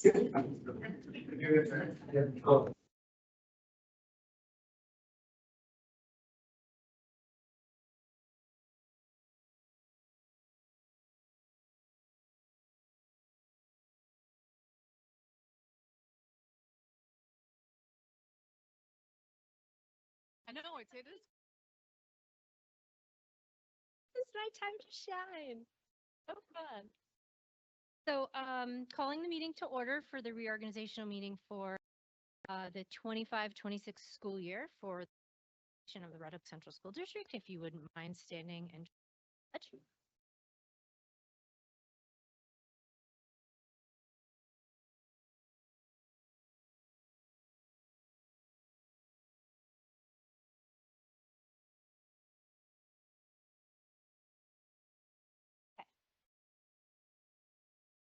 I know it's my time to shine. So fun. So, calling the meeting to order for the reorganizational meeting for the 25-26 school year for the of the Red Hook Central School District. If you wouldn't mind standing and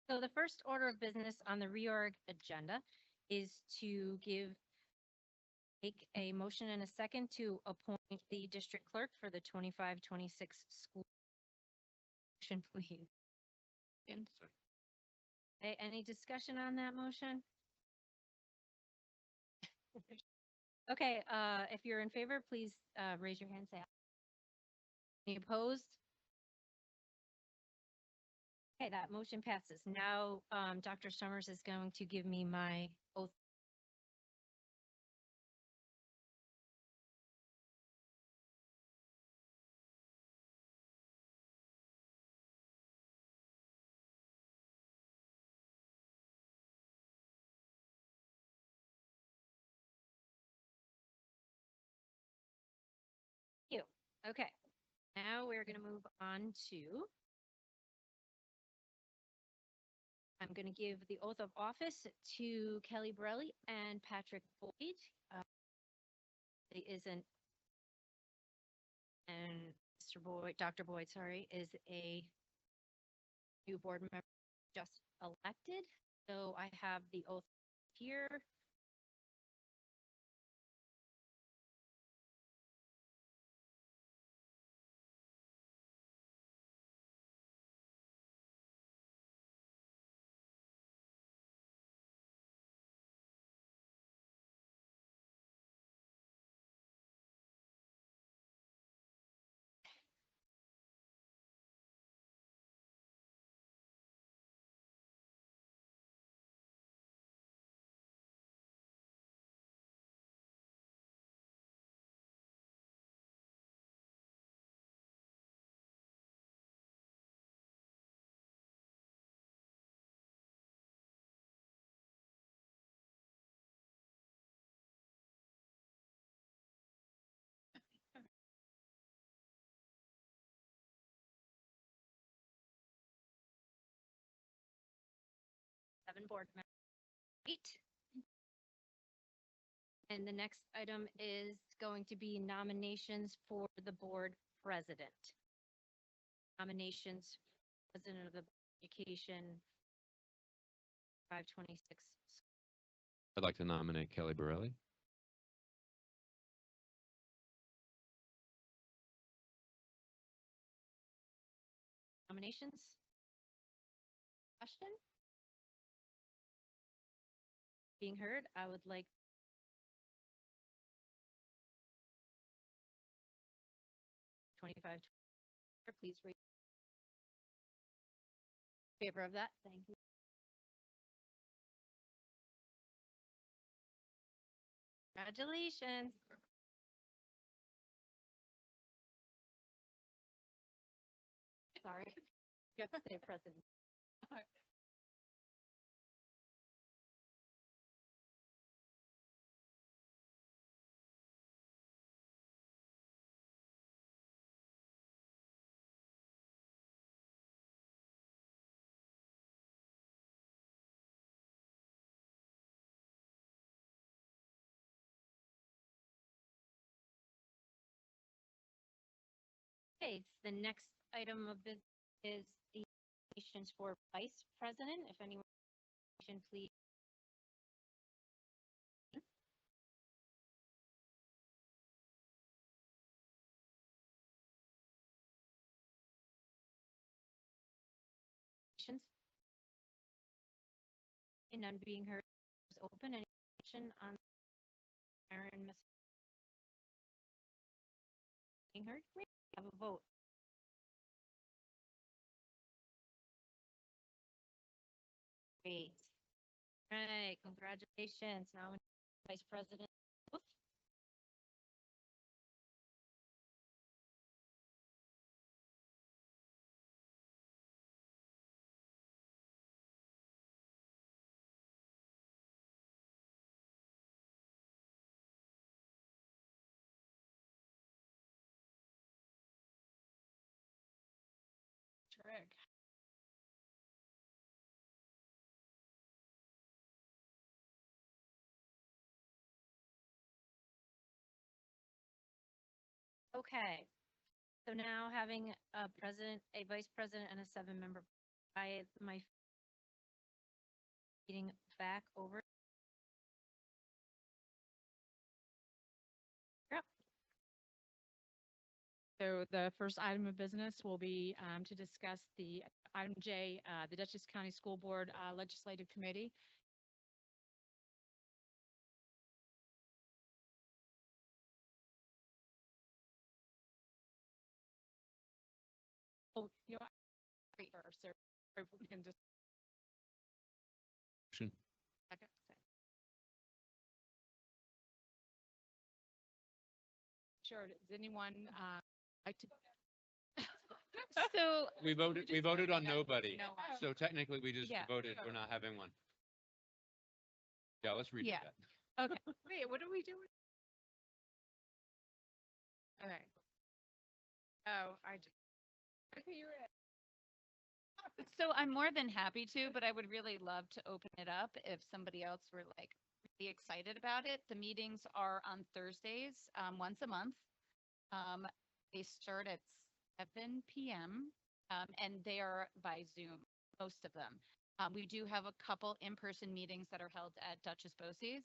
so the first order of business on the reorg agenda is to take a motion and a second to appoint the district clerk for the 25-26 school. Motion, please. Okay, any discussion on that motion? Okay, if you're in favor, please raise your hand, say aye. Any opposed? Okay, that motion passes. Now, Dr. Summers is going to give me my oath. You. Okay, now we're going to move on to, I'm going to give the oath of office to Kelly Borelli and Patrick Boyd. He isn't, and Mr. Boyd, Dr. Boyd, sorry, is a new board member just elected. So I have the oath here. Seven board members. And the next item is going to be nominations for the board president. Nominations, president of the education, 526. I'd like to nominate Kelly Borelli. Nominations? Question? Being heard, I would like 25. Please raise in favor of that. Thank you. Congratulations. Sorry. You have to say president. Okay, the next item of business is the nominations for vice president. If anyone can please. None being heard is open. Any question on Aaron Miss being heard? We have a vote. Great. All right, congratulations. Now Vice President. Oops. Trick. Okay. So now having a president, a vice president, and a 7-member, my meeting back over. Yep. So the first item of business will be to discuss the item J, the Dutchess County School Board Legislative Committee. Oh, you know, wait first, or we can just Motion. second. Sure. Does anyone like to? So We voted on nobody. No one. So technically, we just Yeah. voted, we're not having one. Yeah, let's read Yeah. that. Okay. Wait, what are we doing? Okay. Oh, I just. Okay, you're it. So I'm more than happy to, but I would really love to open it up if somebody else were like really excited about it. The meetings are on Thursdays, once a month. They start at 7 p.m. And they are by Zoom, most of them. We do have a couple in-person meetings that are held at Duchess BoCE's.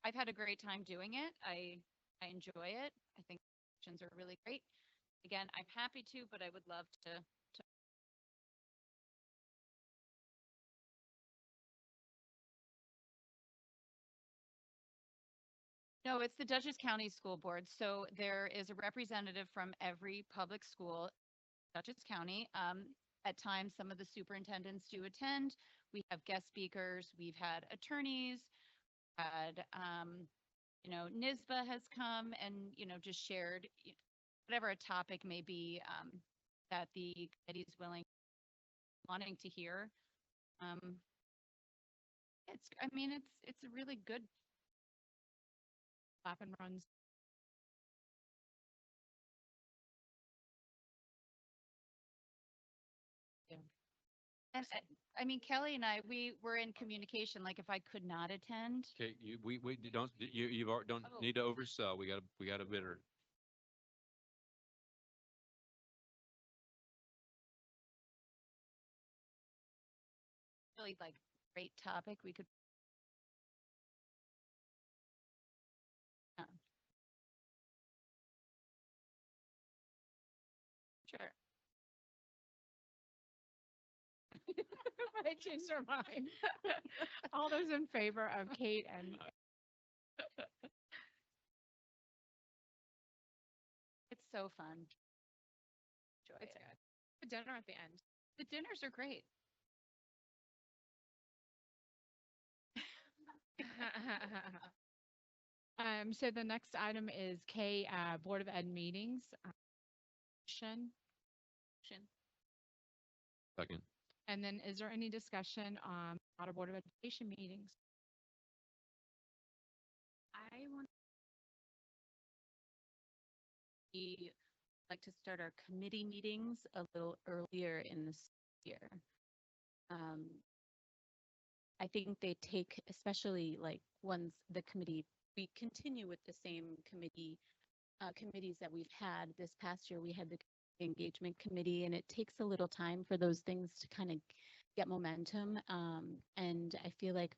I've had a great time doing it. I enjoy it. I think questions are really great. Again, I'm happy to, but I would love to. No, it's the Dutchess County School Board. So there is a representative from every public school, Dutchess County. At times, some of the superintendents do attend. We have guest speakers. We've had attorneys, had, NISBA has come and, just shared whatever a topic may be, that the committee is wanting to hear. It's a really good. Clap and runs. And Kelly and I, we were in communication, like if I could not attend. Okay, we don't, don't Oh. need to oversell. We got a bidder. Really like great topic. We could. Yeah. Sure. I changed our mind. All those in favor of Kate and It's so fun. Enjoy it's it. good. The dinner at the end. The dinners are great. So the next item is K, Board of Ed meetings. Motion. Second. And then is there any discussion on our Board of Education meetings? I want we like to start our committee meetings a little earlier in this year. I think they take, especially like once the committee, we continue with the same committees that we've had. This past year, we had the engagement committee, and it takes a little time for those things to kind of get momentum. And I feel like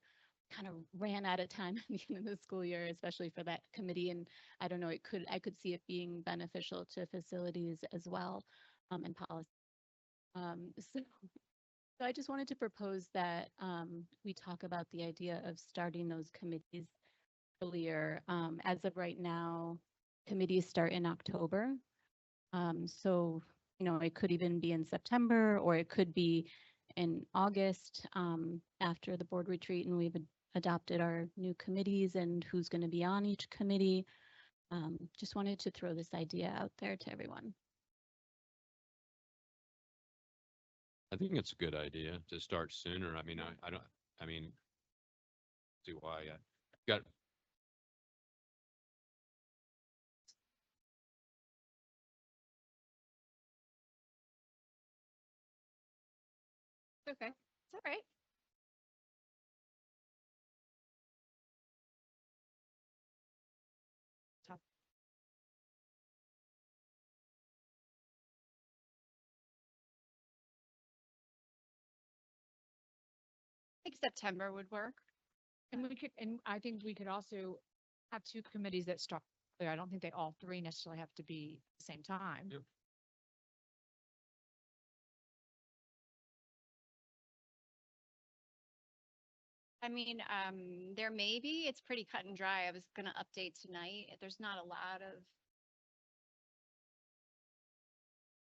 kind of ran out of time at the end of the school year, especially for that committee. And I don't know, I could see it being beneficial to facilities as well, and policy. So So I just wanted to propose that we talk about the idea of starting those committees earlier. As of right now, committees start in October. So, it could even be in September, or it could be in August, after the board retreat and we've adopted our new committees and who's going to be on each committee. Just wanted to throw this idea out there to everyone. I think it's a good idea to start sooner. I mean, I don't, I mean, see why I got, Okay, it's all right. I think September would work. And I think we could also have two committees that start earlier. I don't think they all three necessarily have to be at the same time. Yep. I mean, there may be, it's pretty cut and dry. I was gonna update tonight. There's not a lot of,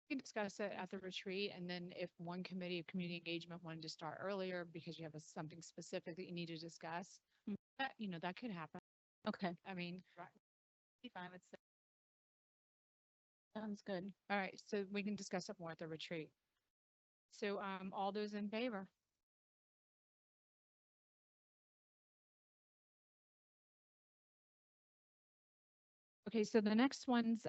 We can discuss it at the retreat, and then if one committee of community engagement wanted to start earlier because you have something specific that you need to discuss, Mm. that could happen. Okay, I mean, be fine with that. sounds good. All right, so we can discuss it more at the retreat. So, all those in favor? Okay, so the next ones,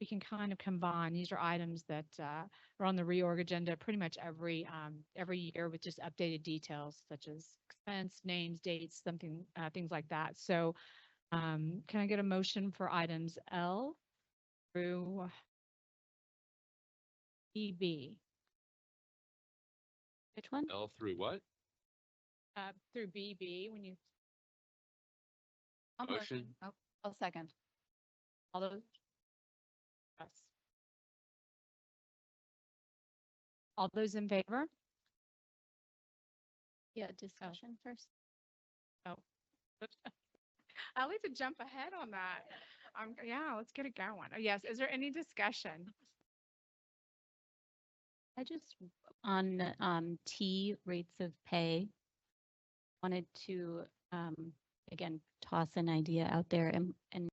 we can kind of combine. These are items that are on the reorg agenda pretty much every year with just updated details such as expense, names, dates, things like that. So can I get a motion for items L through EB? Which one? L through what? Through BB when you, I'll Motion. Oh, I'll second. all those? Yes. All those in favor? Yeah, discussion first. I like to jump ahead on that. Yeah, let's get it going. Oh, yes, is there any discussion? I just, on T rates of pay, wanted to, again, toss an idea out there and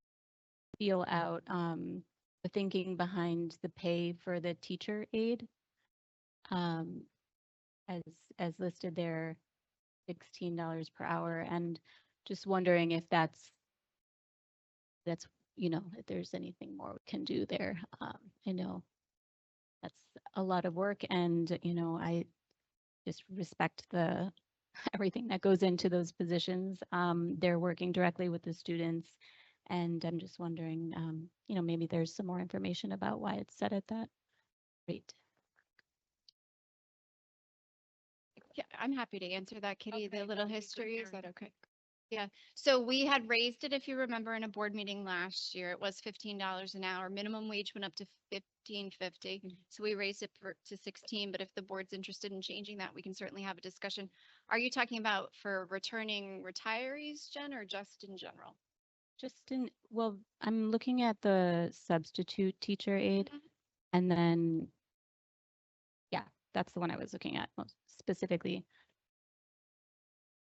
feel out the thinking behind the pay for the teacher aide. As listed there, $16 per hour, and just wondering if that's, if there's anything more we can do there. I know that's a lot of work, and, I just respect everything that goes into those positions. They're working directly with the students, and I'm just wondering, maybe there's some more information about why it's set at that rate. Yeah, I'm happy to answer that, Kitty. Okay, The little that'd be good, history, is that Karen. okay? Yeah, so we had raised it, if you remember, in a board meeting last year. It was $15 an hour. Minimum wage went up to $15.50. So we raised it to 16, but if the board's interested in changing that, we can certainly have a discussion. Are you talking about for returning retirees, Jen, or just in general? Well, I'm looking at the substitute teacher aide, Mhm. and then, yeah, that's the one I was looking at most specifically.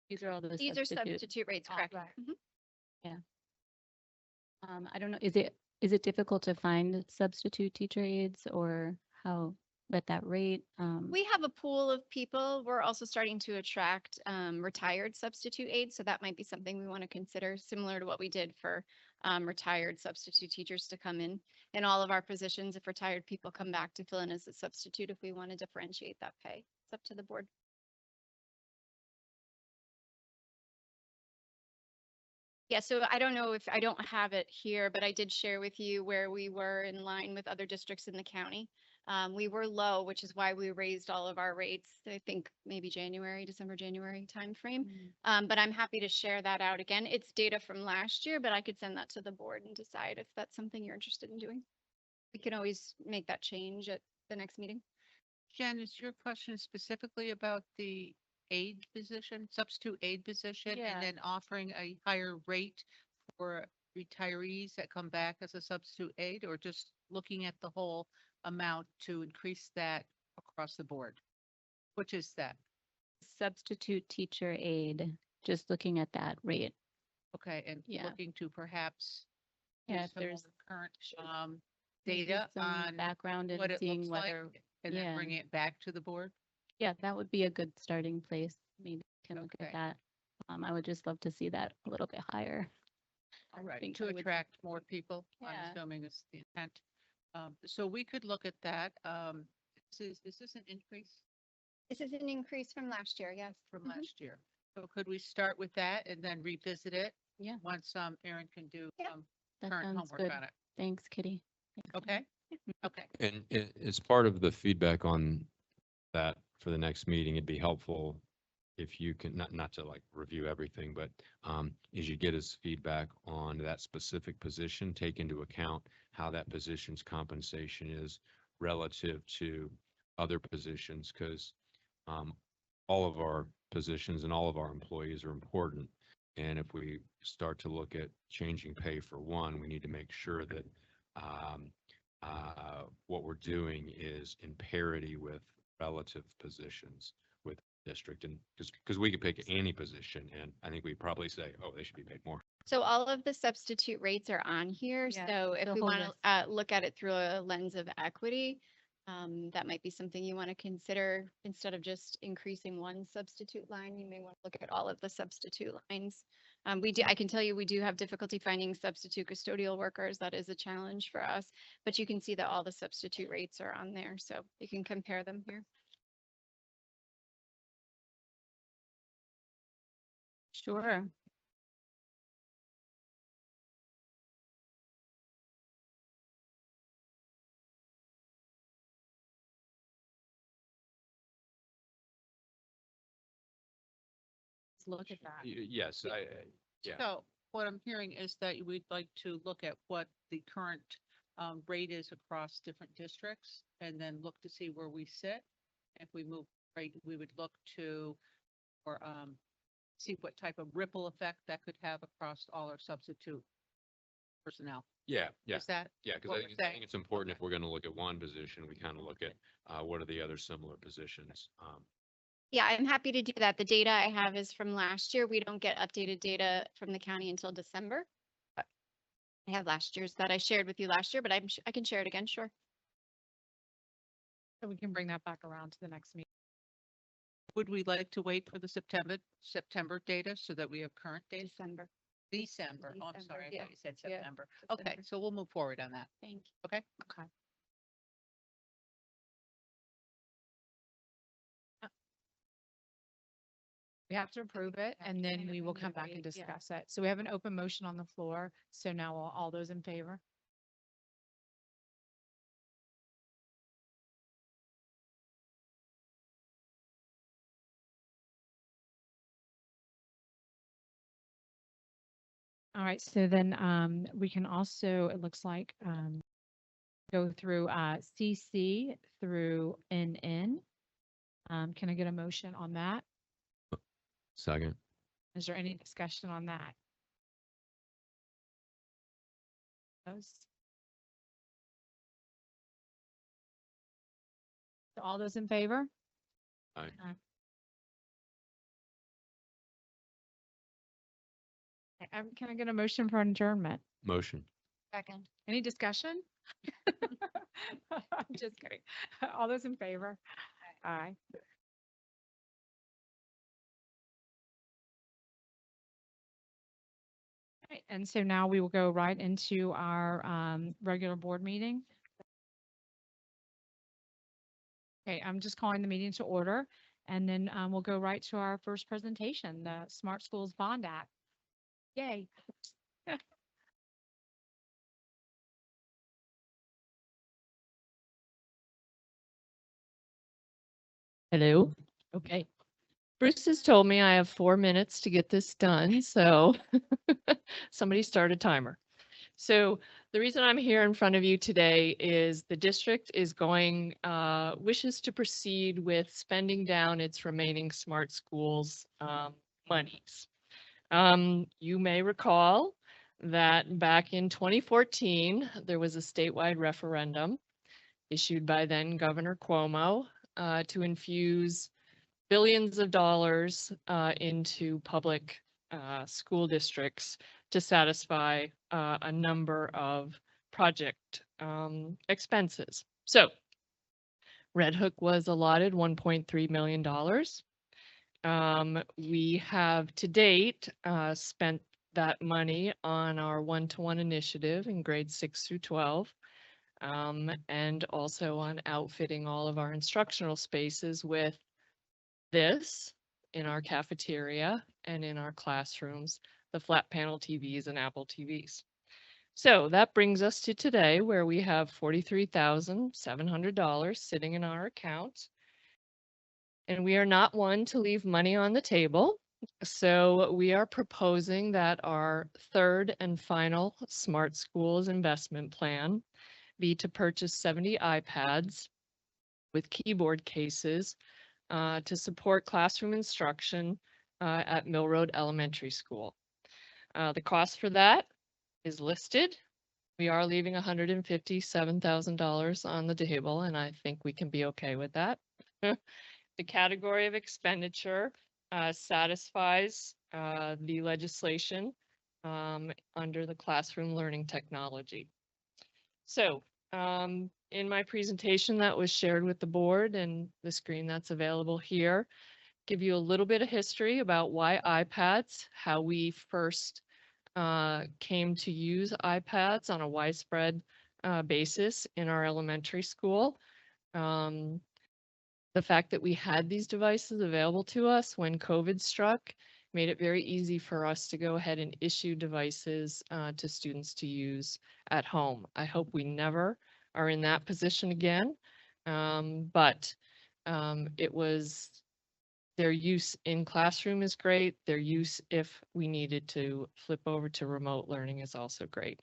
These are all the These are substitute. substitute rates, Oh, correct? right. Mhm. I don't know, is it difficult to find substitute teacher aides, or how, at that rate? We have a pool of people. We're also starting to attract retired substitute aides, so that might be something we want to consider, similar to what we did for retired substitute teachers to come in all of our positions. If retired people come back to fill in as a substitute, if we want to differentiate that pay, it's up to the board. Yeah, so I don't know if I don't have it here, but I did share with you where we were in line with other districts in the county. We were low, which is why we raised all of our rates, I think maybe December, January timeframe. But I'm happy to share that out again. It's data from last year, but I could send that to the board and decide if that's something you're interested in doing. We can always make that change at the next meeting. Jen, is your question specifically about the aid position, substitute aid position? Yeah. And then offering a higher rate for retirees that come back as a substitute aid, or just looking at the whole amount to increase that across the board? Which is that? Substitute teacher aid, just looking at that rate. Okay, and Yeah. looking to perhaps do Yeah, if some there's more current maybe data some on background what and it seeing looks like, whether, and then yeah. bring it back to the board? yeah, that would be a good starting place. Maybe we can look Okay. at that. I would just love to see that a little bit higher. All right, think to I would attract more people, I'm Yeah. assuming is the intent. So we could look at that. Is this an increase This is an increase from last year, yes. from Mhm. last year? So could we start with that and then revisit it? Yeah. Once, Erin can do Yeah. some That current sounds homework good. on it. Thanks, Kitty. Thanks, Kitty. Okay? Okay. And as part of the feedback on that for the next meeting, it'd be helpful if you can, not to like review everything, but as you get his feedback on that specific position, take into account how that position's compensation is relative to other positions, because all of our positions and all of our employees are important. And if we start to look at changing pay for one, we need to make sure that what we're doing is in parity with relative positions with district. And because we could pick any position, and I think we probably say, oh, they should be paid more. So all of the substitute rates are on here. Yeah, So if the we whole want list. to look at it through a lens of equity, that might be something you want to consider. Instead of just increasing one substitute line, you may want to look at all of the substitute lines. I can tell you, we do have difficulty finding substitute custodial workers. That is a challenge for us, but you can see that all the substitute rates are on there. So you can compare them here. Sure. Let's look at that. Yes, yeah. So what I'm hearing is that we'd like to look at what the current rate is across different districts, and then look to see where we sit. If we move rate, we would look to or see what type of ripple effect that could have across all our substitute personnel. Yeah, yeah. Is that? Yeah, because what I we're think, I saying? think it's important if we're going to look at one position, we kind of look at what are the other similar positions. Yeah, I'm happy to do that. The data I have is from last year. We don't get updated data from the county until December. But I have last year's that I shared with you last year, but I can share it again, sure. So we can bring that back around to the next meeting. Would we like to wait for the September data so that we have current data? December. December. Oh, I'm December, sorry. I yeah. thought you said Yeah, September. Okay, September. so we'll move forward on that. Thank you. Okay? Okay. We have to approve it and then we will come back and Right, yeah. discuss it. So we have an open motion on the floor. So now all those in favor? All right, so then we can also, it looks like, go through CC through NN. Can I get a motion on that? Second. Is there any discussion on that? Those? So all those in favor? Aye. Can I get a motion for adjournment? Motion. Second. Any discussion? I'm just kidding. All those in favor? Aye. Right, and so now we will go right into our regular board meeting. Okay, I'm just calling the meeting to order, and then we'll go right to our first presentation, the Smart Schools Bond Act. Yay. Hello. Okay. Bruce has told me I have 4 minutes to get this done, so somebody start a timer. So The reason I'm here in front of you today is the district is going, wishes to proceed with spending down its remaining smart schools monies. You may recall that back in 2014, there was a statewide referendum issued by then Governor Cuomo to infuse billions of dollars into public school districts to satisfy a number of project expenses. So Red Hook was allotted $1.3 million. We have to date spent that money on our one-to-one initiative in grades 6 through 12, and also on outfitting all of our instructional spaces with this in our cafeteria and in our classrooms, the flat panel TVs and Apple TVs. So that brings us to today where we have $43,700 sitting in our account. And we are not one to leave money on the table. So we are proposing that our third and final Smart Schools investment plan be to purchase 70 iPads with keyboard cases to support classroom instruction at Mill Road Elementary School. The cost for that is listed. We are leaving $157,000 on the table, and I think we can be okay with that. The category of expenditure satisfies the legislation under the classroom learning technology. So in my presentation that was shared with the board and the screen that's available here, give you a little bit of history about why iPads, how we first came to use iPads on a widespread basis in our elementary school. The fact that we had these devices available to us when COVID struck made it very easy for us to go ahead and issue devices to students to use at home. I hope we never are in that position again, but it was their use in classroom is great. Their use if we needed to flip over to remote learning is also great.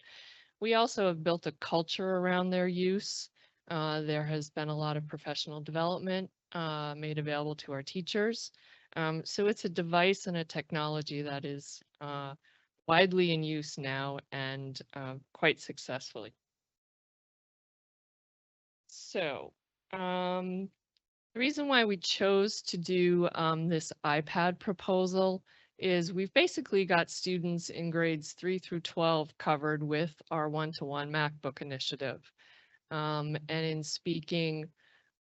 We also have built a culture around their use. There has been a lot of professional development made available to our teachers. So it's a device and a technology that is widely in use now and quite successfully. So the reason why we chose to do this iPad proposal is we've basically got students in grades 3 through 12 covered with our one-to-one MacBook initiative. And in speaking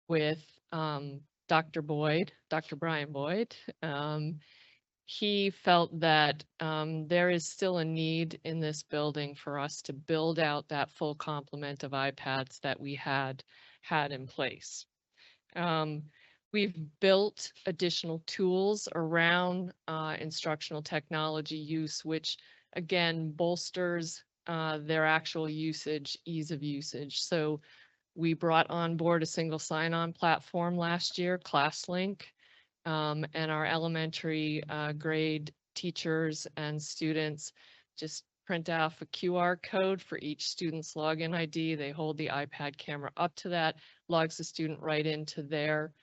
with Dr. Brian Boyd, he felt that there is still a need in this building for us to build out that full complement of iPads that we had in place. We've built additional tools around instructional technology use, which again bolsters their actual usage, ease of usage. So we brought on board a single sign-on platform last year, ClassLink, and our elementary grade teachers and students just print off a QR code for each student's login ID. They hold the iPad camera up to that, logs the student right into their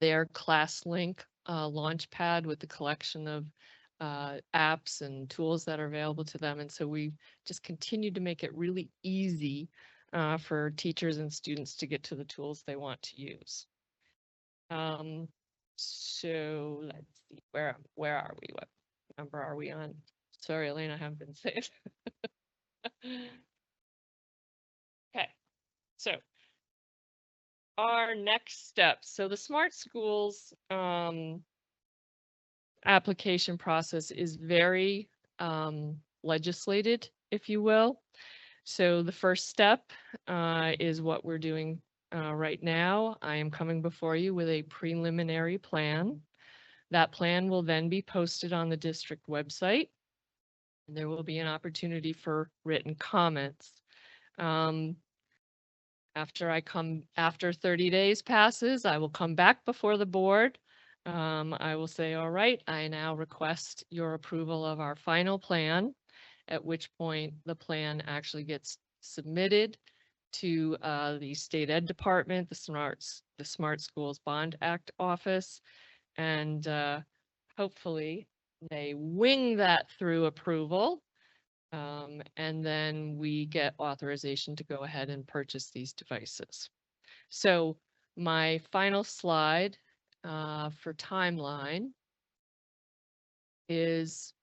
ClassLink launchpad with the collection of apps and tools that are available to them. And so we just continue to make it really easy for teachers and students to get to the tools they want to use. So let's see, where are we? What number are we on? Sorry, Elaine, I haven't been saved. Okay, so our next steps. So the Smart Schools application process is very legislated, if you will. So the first step is what we're doing right now. I am coming before you with a preliminary plan. That plan will then be posted on the district website. And there will be an opportunity for written comments. After 30 days passes, I will come back before the board. I will say, all right, I now request your approval of our final plan. at which point the plan actually gets submitted to the state ed department, the Smart Schools Bond Act office, and hopefully they wing that through approval. And then we get authorization to go ahead and purchase these devices. So my final slide for timeline is,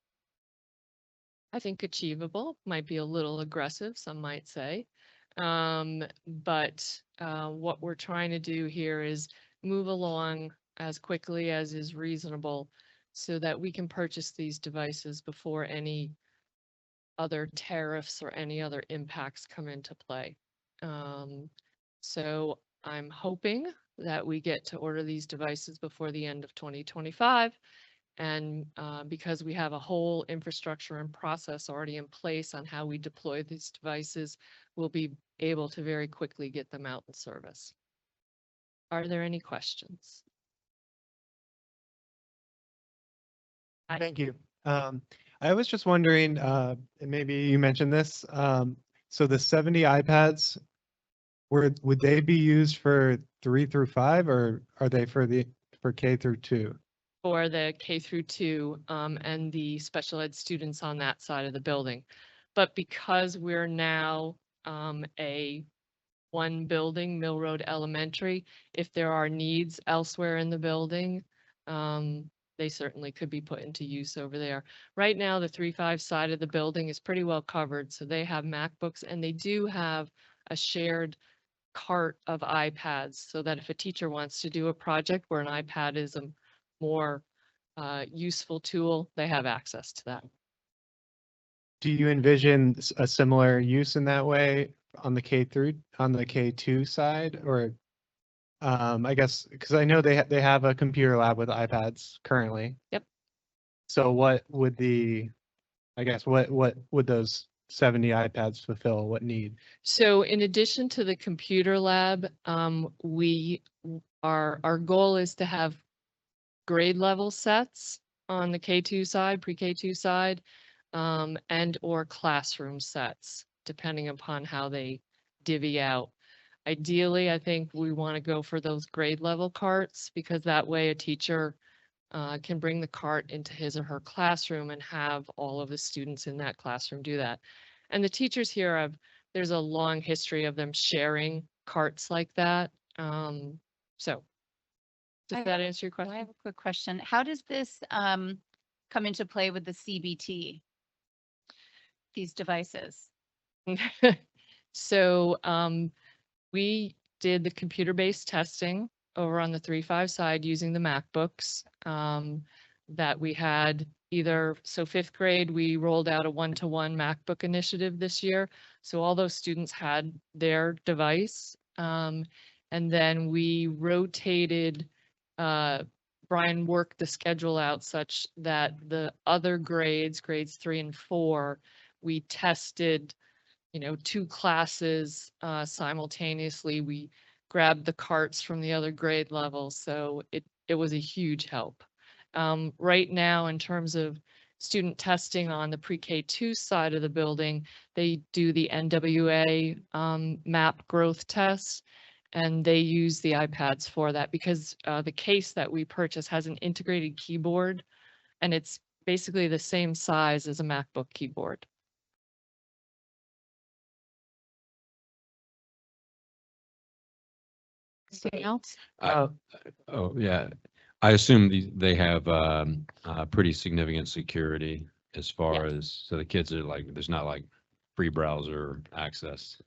I think, achievable, might be a little aggressive, some might say. But what we're trying to do here is move along as quickly as is reasonable so that we can purchase these devices before any other tariffs or any other impacts come into play. So I'm hoping that we get to order these devices before the end of 2025. And because we have a whole infrastructure and process already in place on how we deploy these devices, we'll be able to very quickly get them out in service. Are there any questions? Thank you. I was just wondering, and maybe you mentioned this, so the 70 iPads, would they be used for 3 through 5, or are they for K through 2? For the K through 2 and the special ed students on that side of the building. But because we're now a one building, Mill Road Elementary, if there are needs elsewhere in the building, they certainly could be put into use over there. Right now, the 3-5 side of the building is pretty well covered. So they have MacBooks and they do have a shared cart of iPads so that if a teacher wants to do a project where an iPad is a more useful tool, they have access to that. Do you envision a similar use in that way on the K2 side, or I guess because I know they have a computer lab with iPads currently. Yep. So what would what would those 70 iPads fulfill? What need? So in addition to the computer lab, our goal is to have grade level sets on the K2 side, pre-K2 side, and or classroom sets, depending upon how they divvy out. Ideally, I think we want to go for those grade level carts because that way a teacher can bring the cart into his or her classroom and have all of the students in that classroom do that. And the teachers here there's a long history of them sharing carts like that. So does that answer your I question? have a quick question. How does this come into play with the CBT? These devices? So we did the computer-based testing over on the 3-5 side using the MacBooks that we had so 5th grade, we rolled out a 1-to-1 MacBook initiative this year. So all those students had their device. And then we rotated, Brian worked the schedule out such that the other grades 3 and 4, we tested 2 classes simultaneously. We grabbed the carts from the other grade levels, so it was a huge help. Right now, in terms of student testing on the pre-K2 side of the building, they do the NWA map growth tests, and they use the iPads for that because the case that we purchased has an integrated keyboard, and it's basically the same size as a MacBook keyboard. Anything else? Oh, yeah. I assume they have pretty significant security as far as, so the kids are there's not free browser access.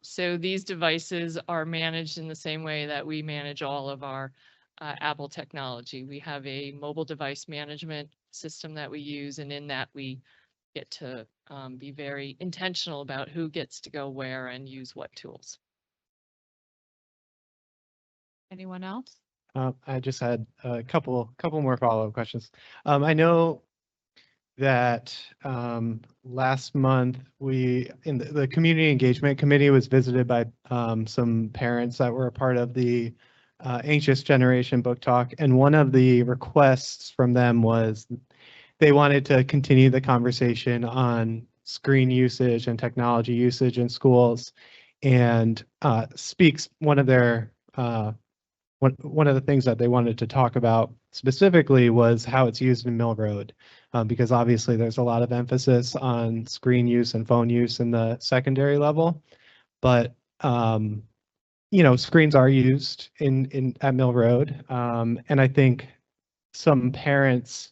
So these devices are managed in the same way that we manage all of our Apple technology. We have a mobile device management system that we use, and in that we get to be very intentional about who gets to go where and use what tools. Anyone else? I just had a couple more follow-up questions. I know that last month in the community engagement committee was visited by some parents that were a part of the Anxious Generation book talk, and one of the requests from them was they wanted to continue the conversation on screen usage and technology usage in schools. And Speaks, one of their one of the things that they wanted to talk about specifically was how it's used in Mill Road, because obviously there's a lot of emphasis on screen use and phone use in the secondary level. But screens are used in at Mill Road, and I think some parents,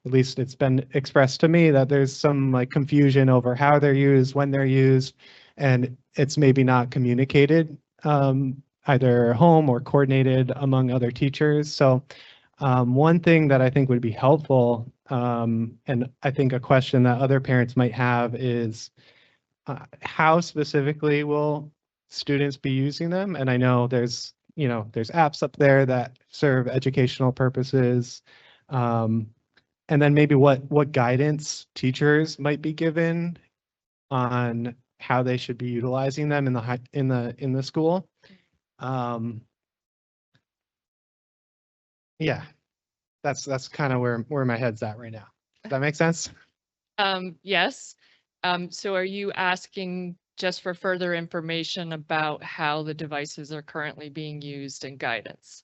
at least it's been expressed to me, that there's some like confusion over how they're used, when they're used, and it's maybe not communicated either home or coordinated among other teachers. So one thing that I think would be helpful, and I think a question that other parents might have is how specifically will students be using them? And I know there's apps up there that serve educational purposes. And then maybe what guidance teachers might be given on how they should be utilizing them in the school. Yeah, that's kind of where my head's at right now. Does that make sense? Yes. So are you asking just for further information about how the devices are currently being used and guidance?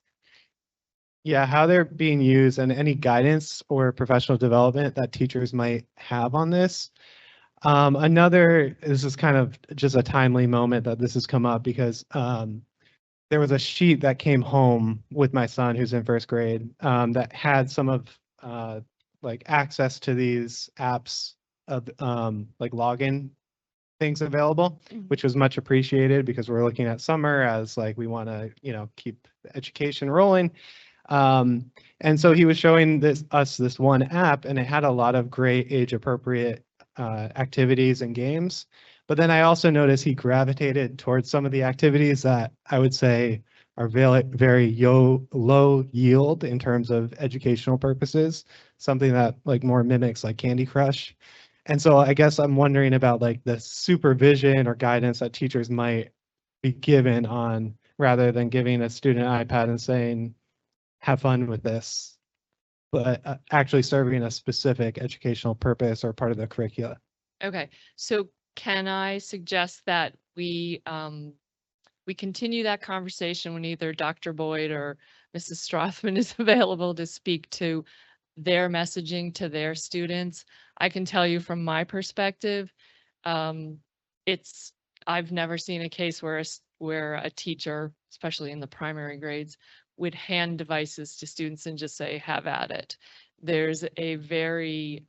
Yeah, how they're being used and any guidance or professional development that teachers might have on this. This is kind of just a timely moment that this has come up because there was a sheet that came home with my son who's in first grade that had some of like access to these apps of like login things available, which was much appreciated because we're looking at summer as like we want to, keep education rolling. And so he was showing us this one app, and it had a lot of great age appropriate activities and games. But then I also noticed he gravitated towards some of the activities that I would say are very low yield in terms of educational purposes, something that like more mimics like Candy Crush. And so I guess I'm wondering about like the supervision or guidance that teachers might be given on, rather than giving a student an iPad and saying, have fun with this, but actually serving a specific educational purpose or part of the curricula. Okay, so can I suggest that we continue that conversation when either Dr. Boyd or Mrs. Strothman is available to speak to their messaging to their students? I can tell you from my perspective, I've never seen a case where a teacher, especially in the primary grades, would hand devices to students and just say, have at it. There's a very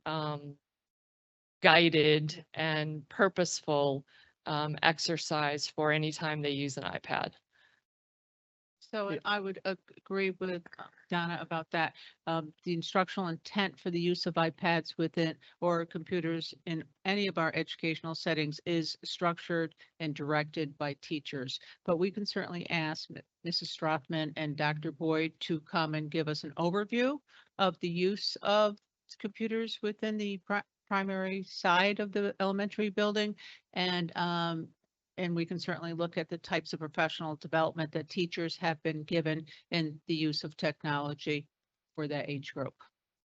guided and purposeful exercise for any time they use an iPad. So I would agree with Donna about that. The instructional intent for the use of iPads within or computers in any of our educational settings is structured and directed by teachers. But we can certainly ask Mrs. Strothman and Dr. Boyd to come and give us an overview of the use of computers within the primary side of the elementary building, and we can certainly look at the types of professional development that teachers have been given in the use of technology for that age group.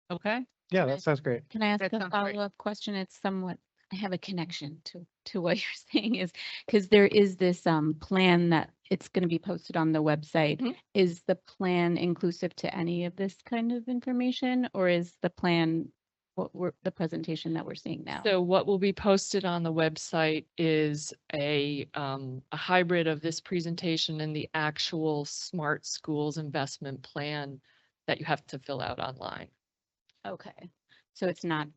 Okay? Yeah, that sounds great. Can I ask That a sounds great. follow-up question? It's somewhat, I have a connection to what you're saying is, because there is this plan that it's going to be posted on the website. Mhm. Is the plan inclusive to any of this kind of information, or is the plan the presentation that we're seeing now? So what will be posted on the website is a hybrid of this presentation and the actual Smart Schools investment plan that you have to fill out online. Okay, so it's not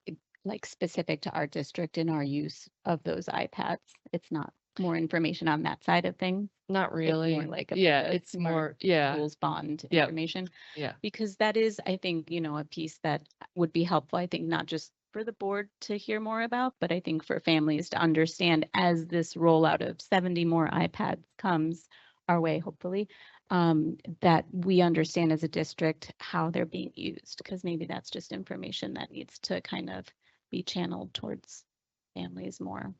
like specific to our district in our use of those iPads. It's not more information on that side of things. Not really. More like Yeah, a it's Smart more, yeah, Schools bond Yep. information. yeah. Because that is, I think, a piece that would be helpful, I think, not just for the board to hear more about, but I think for families to understand as this rollout of 70 more iPads comes our way, hopefully, that we understand as a district how they're being used, because maybe that's just information that needs to kind of be channeled towards families more.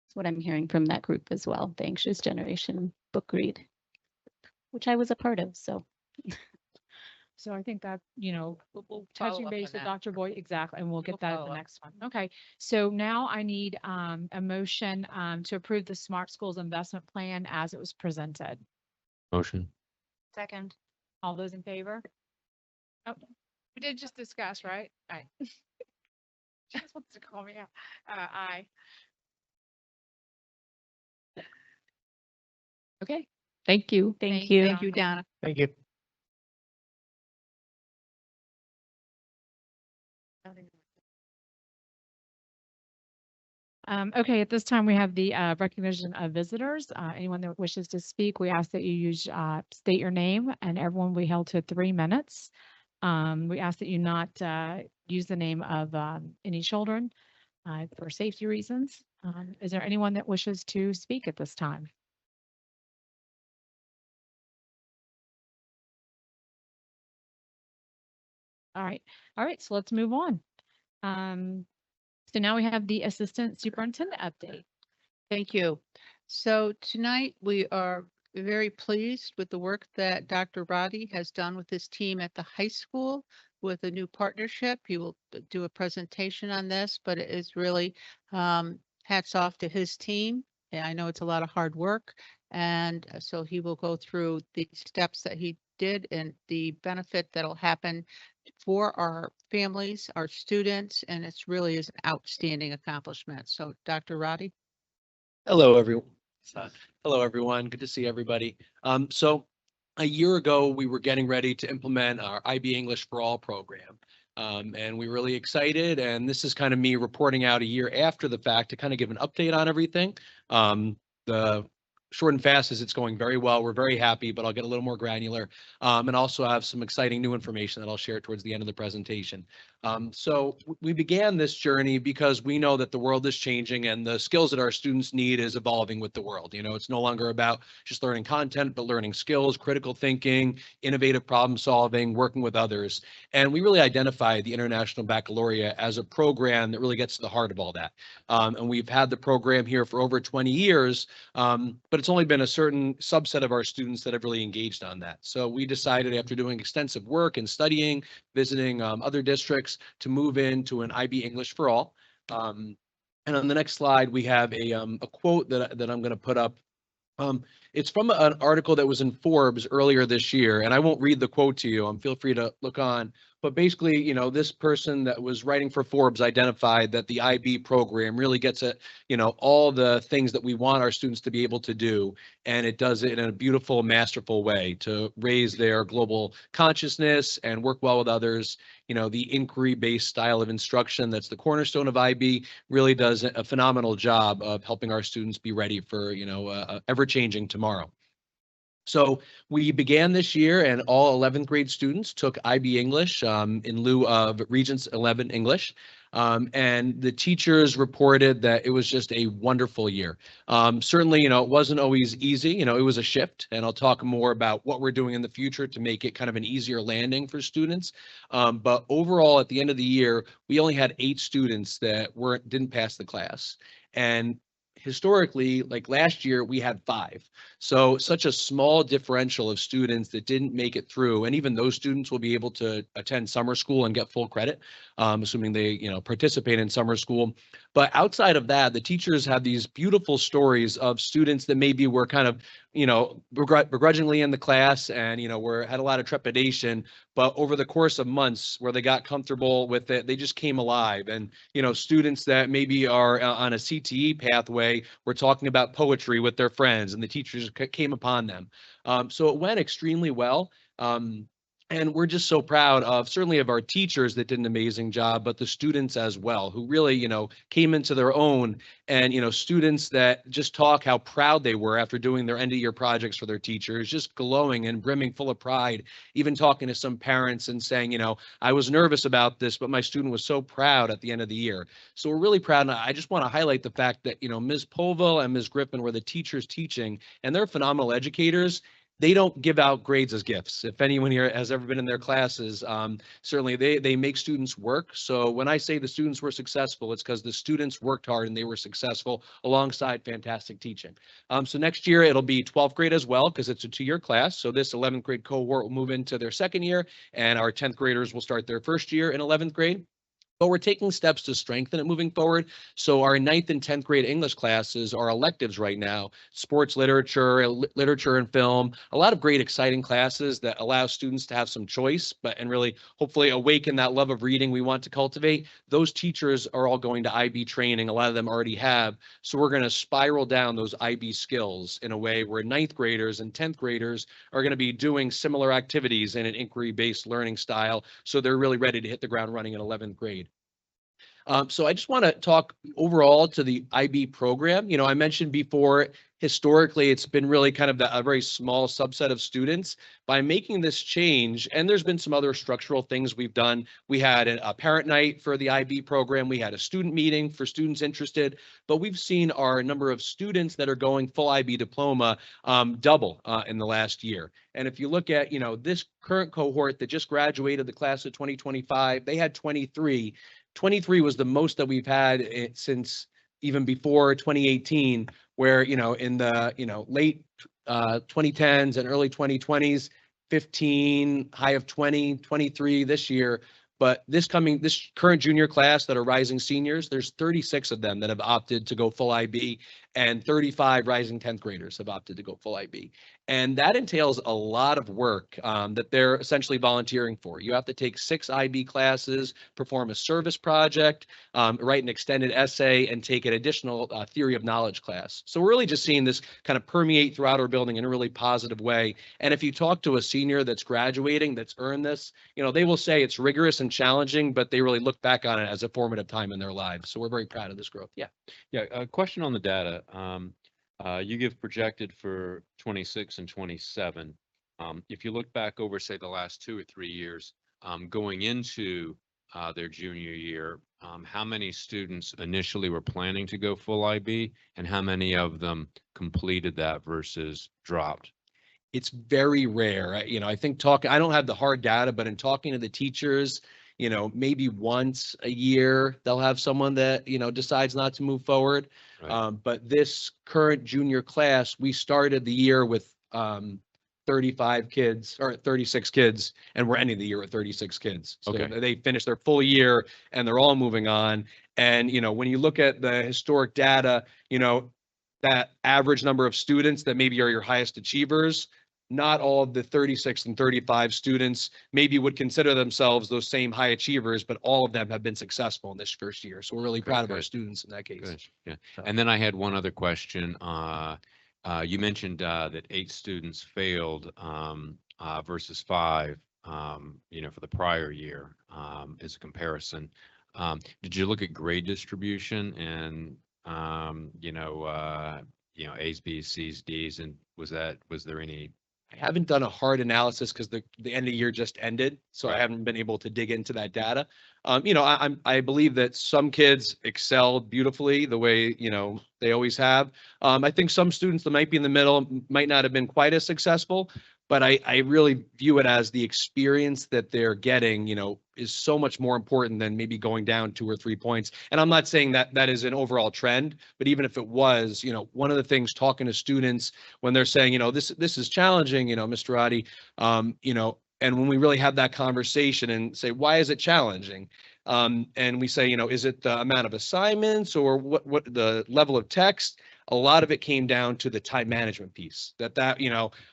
That's what I'm hearing from that group as well, the Anxious Generation book read, which I was a part of, so. So I think that, We'll touching follow up base on with that. Dr. Boyd, exactly, and we'll We'll get that at follow the up. next one. Okay, so now I need a motion to approve the Smart Schools Investment Plan as it was presented. Motion. Second. All those in favor? Oh, we did just discuss, right? Aye. She just wants to call me out. Aye. Okay, thank you. Thank you. Thank you, Donna. Thank you. Okay, at this time, we have the recognition of visitors. Anyone that wishes to speak, we ask that you state your name, and everyone will be held to 3 minutes. We ask that you not use the name of any children for safety reasons. Is there anyone that wishes to speak at this time? All right, so let's move on. So now we have the Assistant Superintendent update. Thank you. So tonight we are very pleased with the work that Dr. Roddy has done with his team at the high school with a new partnership. He will do a presentation on this, but it is really hats off to his team. And I know it's a lot of hard work. And so he will go through the steps that he did and the benefit that'll happen for our families, our students, and it's really is an outstanding accomplishment. So Dr. Roddy? Hello, everyone. Hello, everyone. Good to see everybody. So a year ago, we were getting ready to implement our IB English for All program. And we were really excited. And this is kind of me reporting out a year after the fact to kind of give an update on everything. The short and fast is it's going very well. We're very happy, but I'll get a little more granular. And also have some exciting new information that I'll share towards the end of the presentation. So we began this journey because we know that the world is changing and the skills that our students need is evolving with the world. You know, it's no longer about just learning content, but learning skills, critical thinking, innovative problem solving, working with others. And we really identify the International Baccalaureate as a program that really gets to the heart of all that. And we've had the program here for over 20 years, but it's only been a certain subset of our students that have really engaged on that. So we decided after doing extensive work and studying, visiting other districts, to move into an IB English for All. And on the next slide, we have a quote that I'm going to put up. It's from an article that was in Forbes earlier this year, and I won't read the quote to you. Feel free to look on. But basically, you know, this person that was writing for Forbes identified that the IB program really gets at, you know, all the things that we want our students to be able to do. And it does it in a beautiful, masterful way to raise their global consciousness and work well with others. You know, the inquiry-based style of instruction that's the cornerstone of IB really does a phenomenal job of helping our students be ready for, you know, ever-changing tomorrow. So we began this year and all 11th grade students took IB English in lieu of Regents 11 English. And the teachers reported that it was just a wonderful year. Certainly, you know, it wasn't always easy. You know, it was a shift, and I'll talk more about what we're doing in the future to make it kind of an easier landing for students. But overall, at the end of the year, we only had 8 students that didn't pass the class. And historically, like last year, we had 5. So such a small differential of students that didn't make it through. And even those students will be able to attend summer school and get full credit, assuming they, you know, participate in summer school. But outside of that, the teachers have these beautiful stories of students that maybe were kind of, you know, begrudgingly in the class and, you know, had a lot of trepidation, but over the course of months where they got comfortable with it, they just came alive. And, you know, students that maybe are on a CTE pathway were talking about poetry with their friends and the teachers came upon them. So it went extremely well. And we're just so proud of certainly of our teachers that did an amazing job, but the students as well, who really, you know, came into their own. And, you know, students that just talk how proud they were after doing their end of year projects for their teachers, just glowing and brimming full of pride, even talking to some parents and saying, you know, I was nervous about this, but my student was so proud at the end of the year. So we're really proud. And I just want to highlight the fact that, you know, Ms. Povil and Ms. Griffin were the teachers teaching, and they're phenomenal educators. they don't give out grades as gifts. If anyone here has ever been in their classes, certainly they make students work. So when I say the students were successful, it's because the students worked hard and they were successful alongside fantastic teaching. So next year it'll be 12th grade as well, because it's a 2-year class. So this 11th grade cohort will move into their second year, and our 10th graders will start their first year in 11th grade. But we're taking steps to strengthen it moving forward. So our 9th and 10th grade English classes are electives right now: sports literature, literature and film, a lot of great, exciting classes that allow students to have some choice, and really hopefully awaken that love of reading we want to cultivate. Those teachers are all going to IB training. A lot of them already have. So we're going to spiral down those IB skills in a way where 9th graders and 10th graders are going to be doing similar activities in an inquiry-based learning style. So they're really ready to hit the ground running in 11th grade. So I just want to talk overall to the IB program. I mentioned before, historically, it's been really kind of a very small subset of students. By making this change, and there's been some other structural things we've done. We had a parent night for the IB program. We had a student meeting for students interested, but we've seen our number of students that are going full IB diploma double in the last year. And if you look at, this current cohort that just graduated, the class of 2025, they had 23. 23 was the most that we've had since even before 2018, where, in the, late 2010s and early 2020s, 15, high of 20, 23 this year. But this current junior class that are rising seniors, there's 36 of them that have opted to go full IB, and 35 rising 10th graders have opted to go full IB. And that entails a lot of work that they're essentially volunteering for. You have to take 6 IB classes, perform a service project, write an extended essay, and take an additional theory of knowledge class. So we're really just seeing this kind of permeate throughout our building in a really positive way. And if you talk to a senior that's graduating, that's earned this, they will say it's rigorous and challenging, but they really look back on it as a formative time in their lives. So we're very proud of this growth. Yeah. Yeah, a question on the data. You give projected for 26 and 27. If you look back over, say, the last 2 or 3 years, going into their junior year, how many students initially were planning to go full IB, and how many of them completed that versus dropped? It's very rare. I think I don't have the hard data, but in talking to the teachers, maybe once a year they'll have someone that, decides not to move forward. Right. But this current junior class, we started the year with 35 kids or 36 kids, and we're ending the year with 36 kids. So Okay. they finished their full year and they're all moving on. And, when you look at the historic data, that average number of students that maybe are your highest achievers, not all of the 36 and 35 students maybe would consider themselves those same high achievers, but all of them have been successful in this first year. So we're really proud of our good. students in that case. Good. Yeah. So- And then I had one other question. You mentioned that 8 students failed versus 5, for the prior year as a comparison. Did you look at grade distribution and, A's, B's, C's, D's, and was there any? I haven't done a hard analysis because the end of the year just ended, so I Right. haven't been able to dig into that data. I believe that some kids excelled beautifully the way, they always have. I think some students that might be in the middle might not have been quite as successful, but I really view it as the experience that they're getting, is so much more important than maybe going down 2 or 3 points. And I'm not saying that that is an overall trend, but even if it was, one of the things talking to students when they're saying, this is challenging, Mr. Roddy, and when we really have that conversation and say, why is it challenging? And we say, is it the amount of assignments or what the level of text? A lot of it came down to the time management piece that,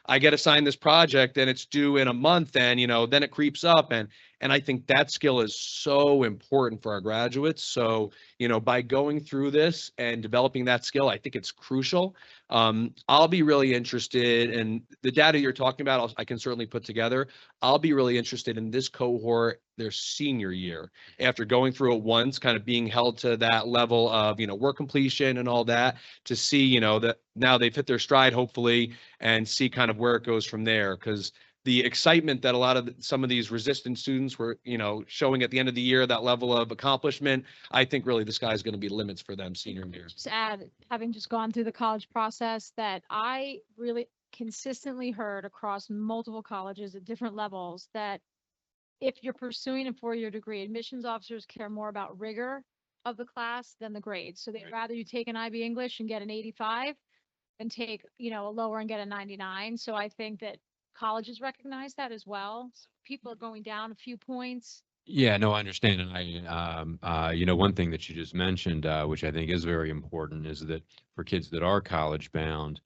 I get assigned this project and it's due in a month, and, then it creeps up. And I think that skill is so important for our graduates. So, by going through this and developing that skill, I think it's crucial. I'll be really interested in the data you're talking about. I can certainly put together. I'll be really interested in this cohort, their senior year, after going through it once, kind of being held to that level of, work completion and all that, to see, that now they've hit their stride, hopefully, and see kind of where it goes from there. Because the excitement that a lot of some of these resistant students were, showing at the end of the year, that level of accomplishment, I think really the sky's going to be limits for them senior year. Just add, having just gone through the college process, that I really consistently heard across multiple colleges at different levels that if you're pursuing a four-year degree, admissions officers care more about rigor of the class than the grades. So they'd rather you take an IB English and get an 85 than take, you know, a lower and get a 99. So I think that colleges recognize that as well. So people are going down a few points. Yeah, no, I understand. And one thing that you just mentioned, which I think is very important, is that for kids that are college bound,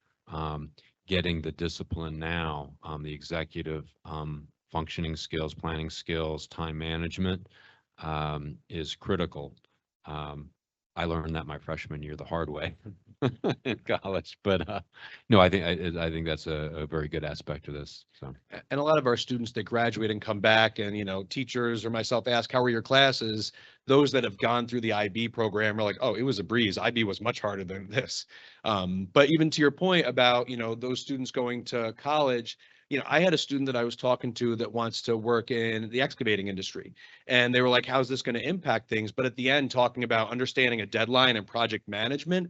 getting the discipline now, the executive functioning skills, planning skills, time management is critical. I learned that my freshman year the hard way in college, but no, I think that's a very good aspect of this. So. And a lot of our students that graduate and come back and, teachers or myself ask, how are your classes? Those that have gone through the IB program are like, oh, it was a breeze. IB was much harder than this. But even to your point about, those students going to college, I had a student that I was talking to that wants to work in the excavating industry. And they were like, how's this going to impact things? But at the end, talking about understanding a deadline and project management,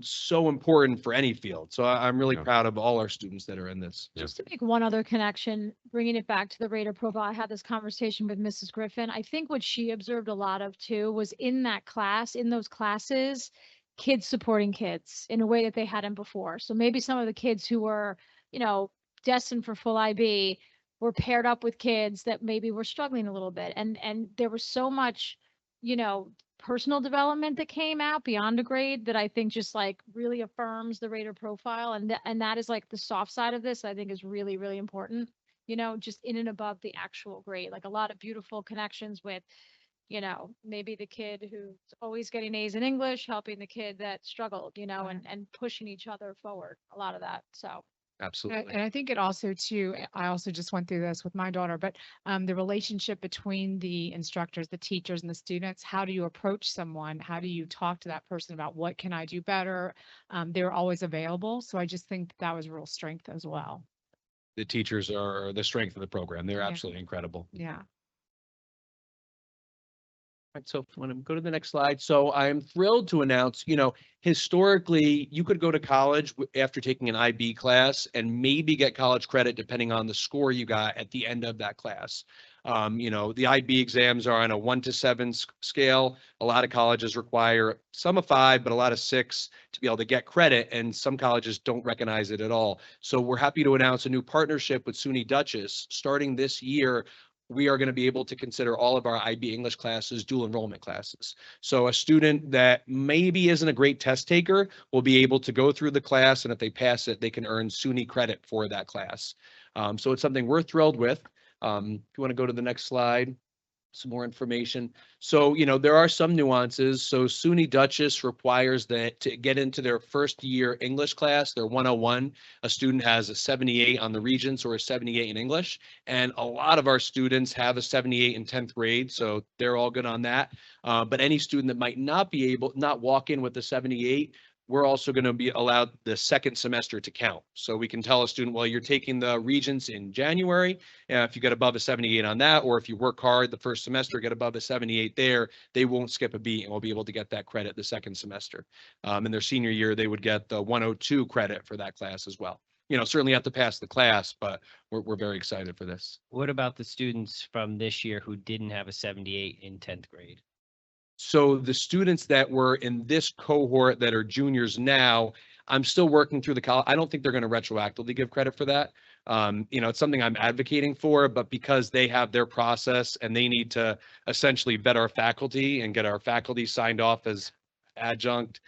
so important for any field. So I'm really Yeah. proud of all our students that are in this. Yeah. Just to make one other connection, bringing it back to the rater profile, I had this conversation with Mrs. Griffin. I think what she observed a lot of too was in those classes, kids supporting kids in a way that they hadn't before. So maybe some of the kids who were, destined for full IB were paired up with kids that maybe were struggling a little bit. And there was so much, personal development that came out beyond a grade that I think just like really affirms the rater profile. And that is like the soft side of this, I think is really, really important, just in and above the actual grade, like a lot of beautiful connections with, maybe the kid who's always getting A's in English, helping the kid that struggled, and pushing each other forward, a lot of that. So. Absolutely. And I think it also too, I also just went through this with my daughter, but the relationship between the instructors, the teachers and the students, how do you approach someone? How do you talk to that person about what can I do better? They're always available. So I just think that was a real strength as well. The teachers are the strength of the program. They're Yeah. absolutely incredible. Yeah. Right, so if you want to go to the next slide. So I'm thrilled to announce, historically, you could go to college after taking an IB class and maybe get college credit depending on the score you got at the end of that class. The IB exams are on a 1 to 7 scale. A lot of colleges require some a 5, but a lot of 6 to be able to get credit, and some colleges don't recognize it at all. So we're happy to announce a new partnership with SUNY Dutchess starting this year. We are going to be able to consider all of our IB English classes dual enrollment classes. So a student that maybe isn't a great test taker will be able to go through the class, and if they pass it, they can earn SUNY credit for that class. So it's something we're thrilled with. If you want to go to the next slide, some more information. So, there are some nuances. So SUNY Dutchess requires that to get into their first year English class, their 101, a student has a 78 on the Regents or a 78 in English. And a lot of our students have a 78 in 10th grade. So they're all good on that. But any student that might not walk in with the 78, we're also going to be allowed the second semester to count. So we can tell a student, well, you're taking the Regents in January. If you get above a 78 on that, or if you work hard the first semester, get above a 78 there, they won't skip a beat and will be able to get that credit the second semester. In their senior year, they would get the 102 credit for that class as well. Certainly have to pass the class, but we're very excited for this. What about the students from this year who didn't have a 78 in 10th grade? So the students that were in this cohort that are juniors now, I'm still working through the college. I don't think they're going to retroactively give credit for that. It's something I'm advocating for, but because they have their process and they need to essentially vet our faculty and get our faculty signed off as adjunct.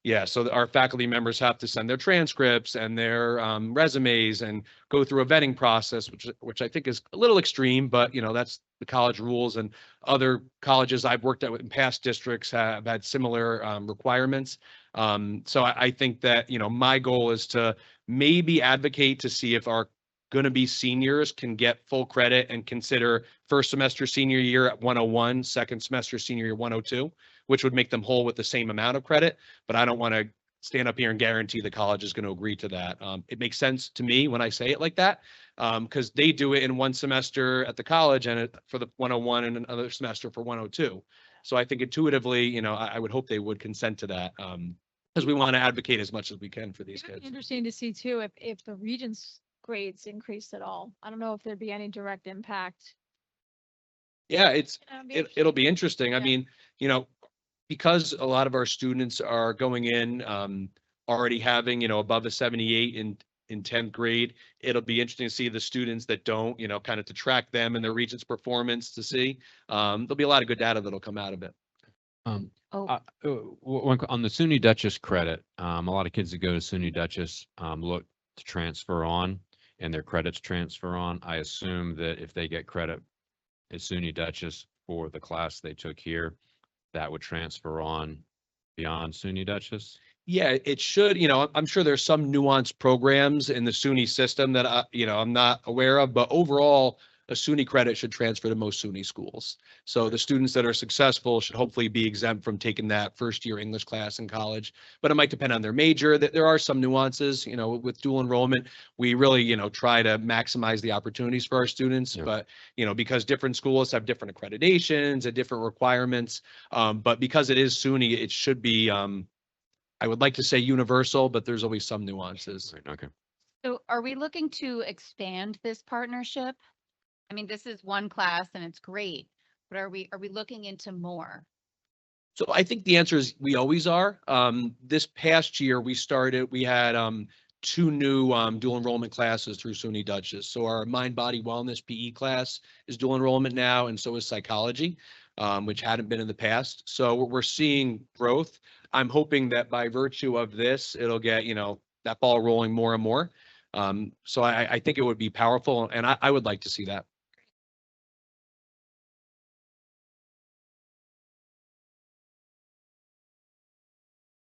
Yeah, so our faculty members have to send their transcripts and their resumes and go through a vetting process, which I think is a little extreme, but that's the college rules, and other colleges I've worked at in past districts have had similar requirements. So I think that, my goal is to maybe advocate to see if our going to be seniors can get full credit and consider first semester senior year at 101, second semester senior year 102, which would make them whole with the same amount of credit. But I don't want to stand up here and guarantee the college is going to agree to that. It makes sense to me when I say it like that, because they do it in one semester at the college and for the 101 and another semester for 102. So I think intuitively, I would hope they would consent to that. because we want to advocate as much as we can for these It would be kids. interesting to see too, if the region's grades increased at all. I don't know if there'd be any direct impact. Yeah, it's, You know, it'd be it'll be interesting. I Yeah. mean, you know, because a lot of our students are going in, already having, you know, above a 78 in 10th grade, it'll be interesting to see the students that don't, you know, kind of to track them and their regents' performance to see. There'll be a lot of good data that'll come out of it. Oh. On the SUNY Dutchess credit, a lot of kids that go to SUNY Dutchess, look to transfer on and their credits transfer on. I assume that if they get credit at SUNY Dutchess for the class they took here, that would transfer on beyond SUNY Dutchess. Yeah, it should, you know, I'm sure there's some nuanced programs in the SUNY system that I'm not aware of, but overall, a SUNY credit should transfer to most SUNY schools. So the students that are successful should hopefully be exempt from taking that first year English class in college, but it might depend on their major. That there are some nuances, you know, with dual enrollment. We really, you know, try to maximize the opportunities for our students, Yeah. but, you know, because different schools have different accreditations and different requirements, but because it is SUNY, it should be, I would like to say universal, but there's always some nuances. Right, okay. So are we looking to expand this partnership? I mean, this is one class and it's great, but are we looking into more? So I think the answer is we always are. This past year, we had two new dual enrollment classes through SUNY Dutchess. So our mind, body, wellness PE class is dual enrollment now, and so is psychology, which hadn't been in the past. So we're seeing growth. I'm hoping that by virtue of this, it'll get, you know, that ball rolling more and more. So I think it would be powerful, and I would like to see that.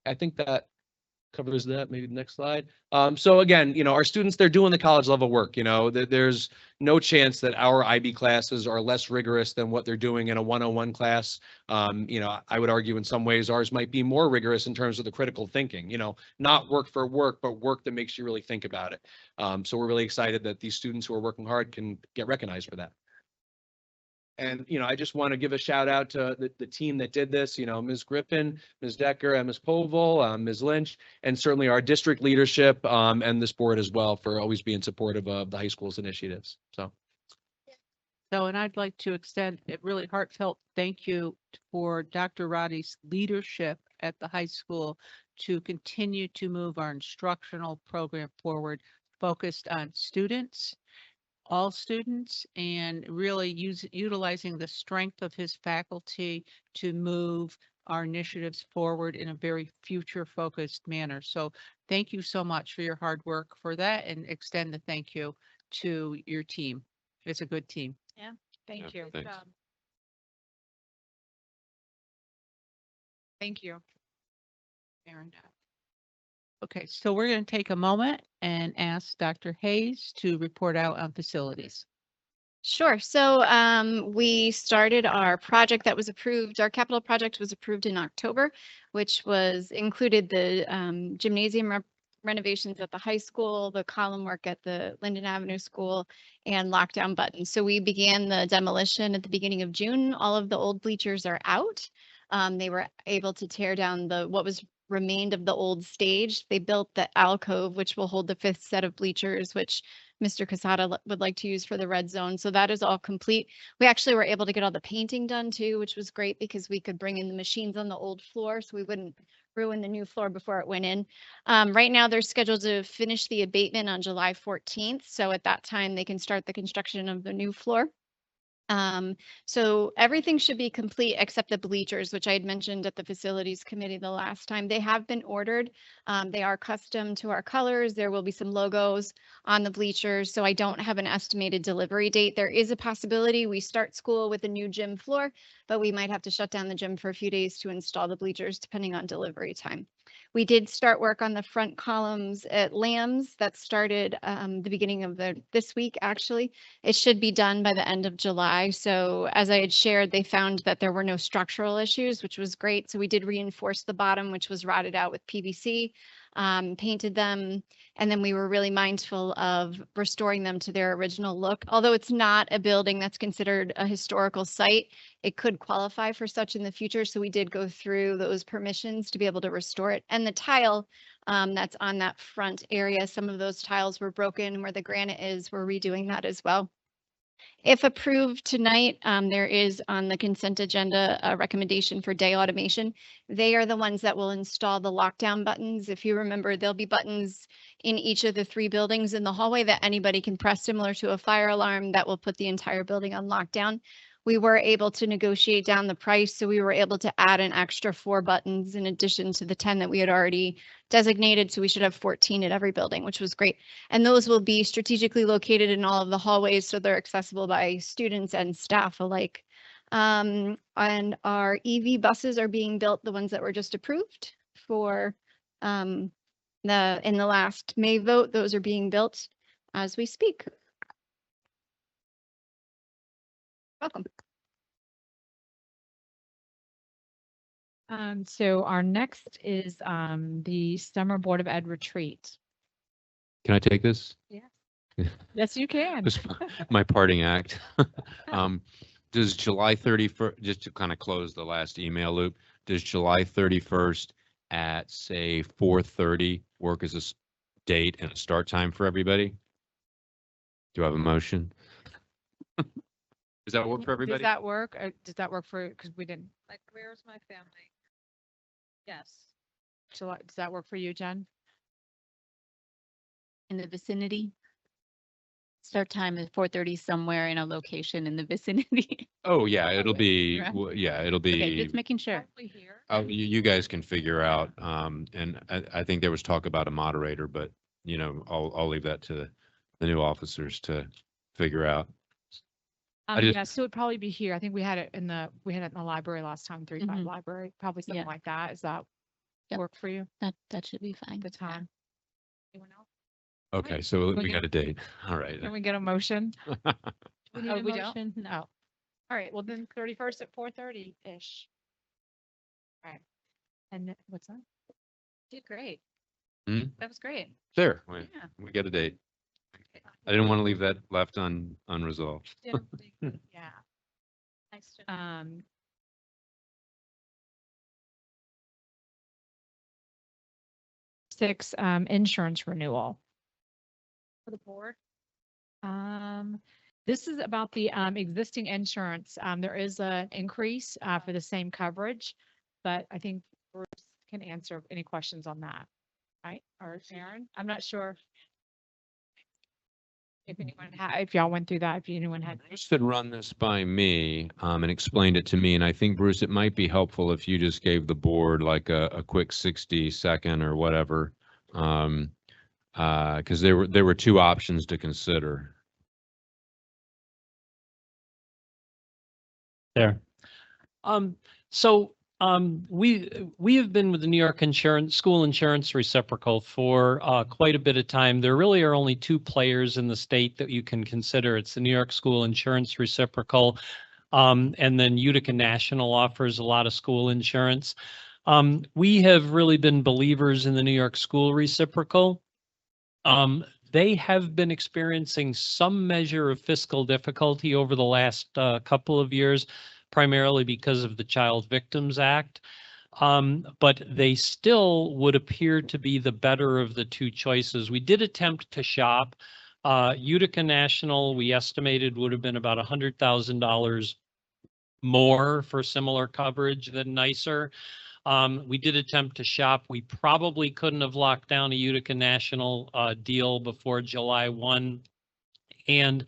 I think that covers that. Maybe the next slide. So again, you know, our students, they're doing the college level work, you know, there's no chance that our IB classes are less rigorous than what they're doing in a 101 class. You know, I would argue in some ways ours might be more rigorous in terms of the critical thinking, you know, not work for work, but work that makes you really think about it. So we're really excited that these students who are working hard can get recognized for that. And, you know, I just want to give a shout out to the team that did this, you know, Ms. Griffin, Ms. Decker, and Ms. Povil, Ms. Lynch, and certainly our district leadership and this board as well for always being supportive of the high school's initiatives. So. So, and I'd like to extend a really heartfelt thank you for Dr. Roddy's leadership at the high school to continue to move our instructional program forward, focused on students, all students, and really utilizing the strength of his faculty to move our initiatives forward in a very future focused manner. So thank you so much for your hard work for that, and extend the thank you to your team. It's a good team. Thank Yeah, you. thanks. Thank you. Aaron. Okay, so we're going to take a moment and ask Dr. Hayes to report out on facilities. Sure. So we started our project that was approved. Our capital project was approved in October, which was included the gymnasium renovations at the high school, the column work at the Linden Avenue School, and lockdown buttons. So we began the demolition at the beginning of June. All of the old bleachers are out. They were able to tear down what was remained of the old stage. They built the alcove, which will hold the 5th set of bleachers, which Mr. Casada would like to use for the red zone. So that is all complete. We actually were able to get all the painting done too, which was great because we could bring in the machines on the old floor so we wouldn't ruin the new floor before it went in. Right now they're scheduled to finish the abatement on July 14th. So at that time they can start the construction of the new floor. So everything should be complete except the bleachers, which I had mentioned at the facilities committee the last time. They have been ordered. They are custom to our colors. There will be some logos on the bleachers. So I don't have an estimated delivery date. There is a possibility we start school with a new gym floor, but we might have to shut down the gym for a few days to install the bleachers depending on delivery time. We did start work on the front columns at Lambs. That started the beginning of this week, actually. It should be done by the end of July. So as I had shared, they found that there were no structural issues, which was great. So we did reinforce the bottom, which was rotted out with PVC. painted them, and then we were really mindful of restoring them to their original look. Although it's not a building that's considered a historical site, it could qualify for such in the future. So we did go through those permissions to be able to restore it. And the tile that's on that front area, some of those tiles were broken where the granite is. We're redoing that as well. If approved tonight, there is on the consent agenda a recommendation for day automation. They are the ones that will install the lockdown buttons. If you remember, there'll be buttons in each of the 3 buildings in the hallway that anybody can press, similar to a fire alarm, that will put the entire building on lockdown. We were able to negotiate down the price, so we were able to add an extra 4 buttons in addition to the 10 that we had already designated. So we should have 14 at every building, which was great. And those will be strategically located in all of the hallways, so they're accessible by students and staff alike. And our EV buses are being built, the ones that were just approved for in the last May vote. Those are being built as we speak. Welcome. So our next is the Summer Board of Ed retreat. Can I take this? Yes, you can. This is my parting act. Does July 31st, just to kind of close the last email loop, does July 31st at say 4:30 work as a date and a start time for everybody? Do I have a motion? Does that work for Does everybody? that work? Does that work for, because we didn't, Like, where's my family? yes. July, does that work for you, Jen? In the vicinity. Start time is 4:30 somewhere in a location in the vicinity. Oh, yeah, it'll be, Right. yeah, it'll Okay, be, just making sure. you guys can figure out. And I think there was talk about a moderator, but you know, I'll leave that to the new officers to figure out. I just- Yeah, so it'd probably be here. I think we had it in the library last time, 3-5 Mhm. library, probably something Yeah. like that. Does that Yep. work for you? That should be fine. The time? Anyone else? Okay, so we we get- got a date. All right. Can we get a motion? We need Oh, a we don't? motion. No. All right, well then 31st at 4:30-ish. All right. And what's that? Did great. Hmm? That was great. There, Yeah. we got a date. I didn't want to leave that left unresolved. Yeah. Nice to know. 6, insurance renewal. For the board. This is about the existing insurance. There is an increase for the same coverage, but I think Bruce can answer any questions on that, right? Or Sharon? I'm not sure if anyone if y'all went through that, if anyone had. Bruce had run this by me and explained it to me, and I think, Bruce, it might be helpful if you just gave the board like a quick 60-second or whatever. Because there were 2 options to consider. There. We have been with the New York School Insurance Reciprocal for quite a bit of time. There really are only 2 players in the state that you can consider. It's the New York School Insurance Reciprocal, and then Utica National offers a lot of school insurance. We have really been believers in the New York School Reciprocal. They have been experiencing some measure of fiscal difficulty over the last couple of years, primarily because of the Child Victims Act. But they still would appear to be the better of the 2 choices. We did attempt to shop. Utica National, we estimated, would have been about $100,000 more for similar coverage than nicer. We did attempt to shop. We probably couldn't have locked down a Utica National deal before July 1. And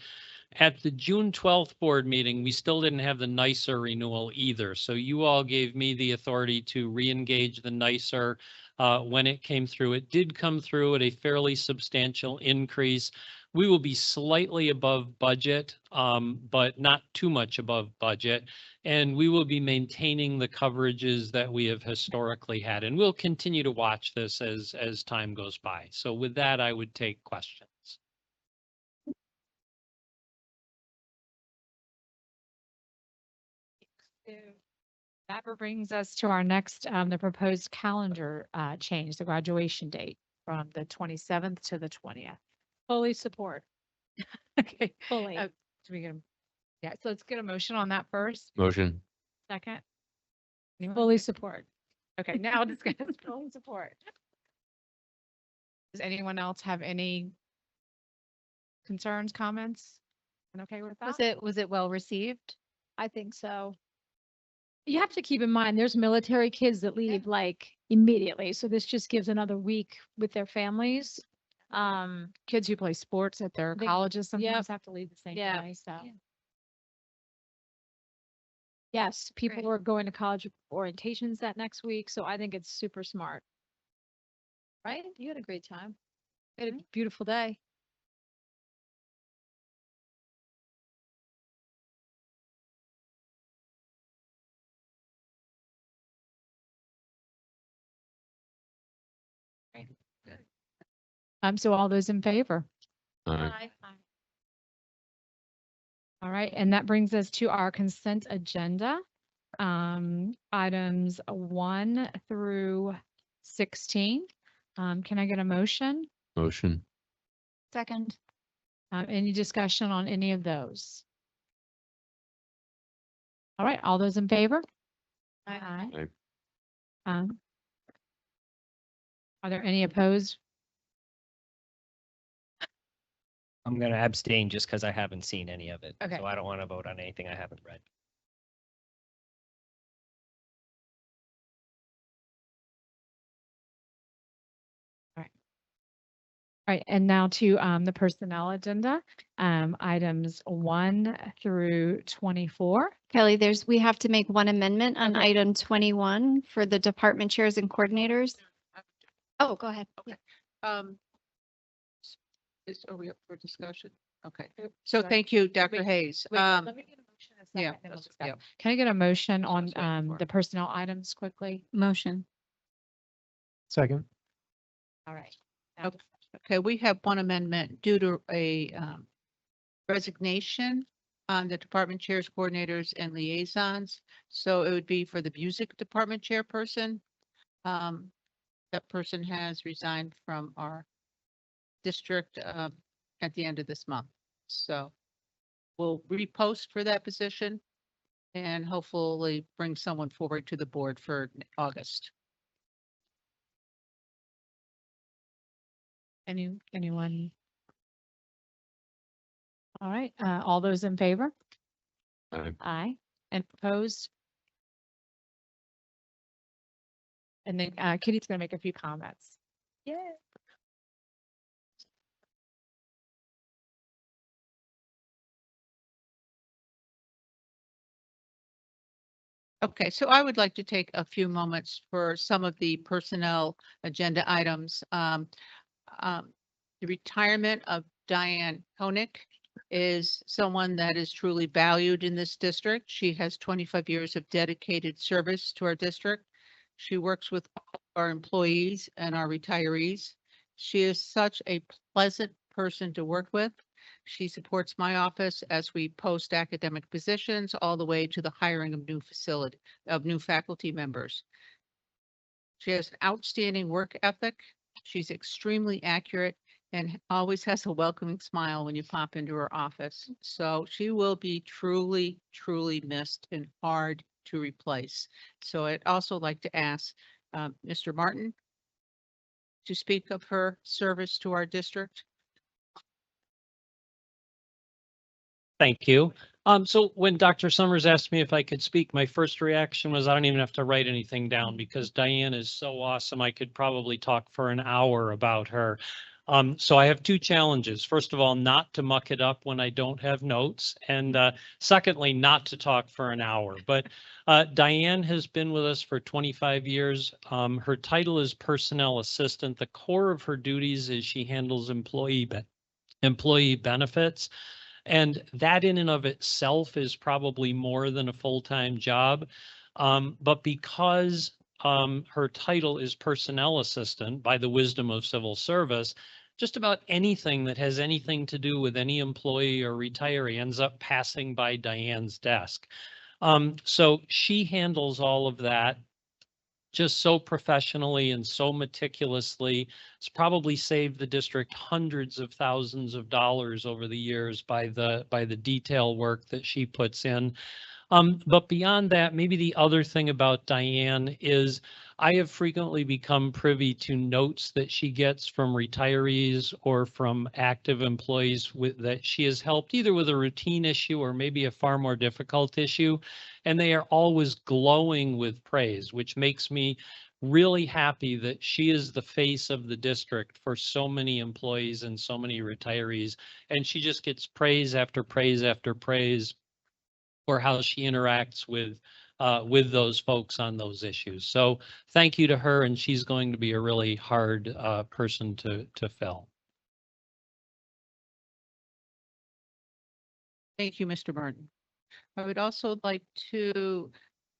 at the June 12th board meeting, we still didn't have the nicer renewal either. So you all gave me the authority to re-engage the nicer when it came through. It did come through at a fairly substantial increase. We will be slightly above budget, but not too much above budget. And we will be maintaining the coverages that we have historically had. And we'll continue to watch this as time goes by. So with that, I would take questions. That brings us to our next, the proposed calendar change, the graduation date from the 27th to the 20th. Fully support. Okay. Fully. Do we get yeah, so let's get a motion on that first. Motion. Second. Anyone? Fully support. Okay, now discuss fully support. Does anyone else have any concerns, comments? And okay with that? Was it well received? I think so. You have to keep in mind, there's military kids that leave like immediately. So this just gives another week with their families. Kids who play sports at their They- colleges sometimes have to leave the same Yeah. day, so. Yeah. Yes, people Great. are going to college orientations that next week. So I think it's super smart. Right? You had a great time. You had a beautiful day. So all those in favor? All right. All right, and that brings us to our consent agenda. Items 1 through 16. Can I get a motion? Motion. Second. Any discussion on any of those? All right, all those in favor? Aye. Aye. Are there any opposed? I'm going to abstain just because I haven't seen any of it. Okay. So I don't want to vote on anything I haven't read. All right, and now to the personnel agenda, items 1 through 24. Kelly, we have to make one amendment on Okay. item 21 for the department chairs and coordinators. Oh, go ahead. Okay. Are we up for discussion? Okay. Yep, So sorry. thank you, Dr. Wait, Hayes. Wait, let me get a motion in a yeah, second, then we'll that's- discuss. yeah. Can I get a motion on That's what I was waiting for. the personnel items quickly? Motion. Second. All right. Okay. Okay, we have one amendment due to a resignation on the department chairs, coordinators, and liaisons. So it would be for the music department chairperson. That person has resigned from our district at the end of this month. So we'll repost for that position and hopefully bring someone forward to the board for August. Anyone? All right, all those in favor? Aye. Aye. And opposed? And then Kitty's gonna make a few comments. Yeah. Okay, so I would like to take a few moments for some of the personnel agenda items. The retirement of Diane Koenig is someone that is truly valued in this district. She has 25 years of dedicated service to our district. She works with our employees and our retirees. She is such a pleasant person to work with. She supports my office as we post academic positions all the way to the hiring of new faculty members. She has an outstanding work ethic. She's extremely accurate and always has a welcoming smile when you pop into her office. So she will be truly, truly missed and hard to replace. So I'd also like to ask Mr. Martin to speak of her service to our district. Thank you. So when Dr. Summers asked me if I could speak, my first reaction was I don't even have to write anything down because Diane is so awesome. I could probably talk for an hour about her. So I have two challenges. First of all, not to muck it up when I don't have notes. And secondly, not to talk for an hour. But Diane has been with us for 25 years. Her title is personnel assistant. The core of her duties is she handles employee benefits. And that in and of itself is probably more than a full-time job. But because her title is personnel assistant by the wisdom of civil service, just about anything that has anything to do with any employee or retiree ends up passing by Diane's desk. So she handles all of that just so professionally and so meticulously. It's probably saved the district hundreds of thousands of dollars over the years by the detail work that she puts in. But beyond that, maybe the other thing about Diane is I have frequently become privy to notes that she gets from retirees or from active employees that she has helped either with a routine issue or maybe a far more difficult issue. And they are always glowing with praise, which makes me really happy that she is the face of the district for so many employees and so many retirees. And she just gets praise after praise after praise for how she interacts with those folks on those issues. So thank you to her, and she's going to be a really hard person to fill. Thank you, Mr. Martin. I would also like to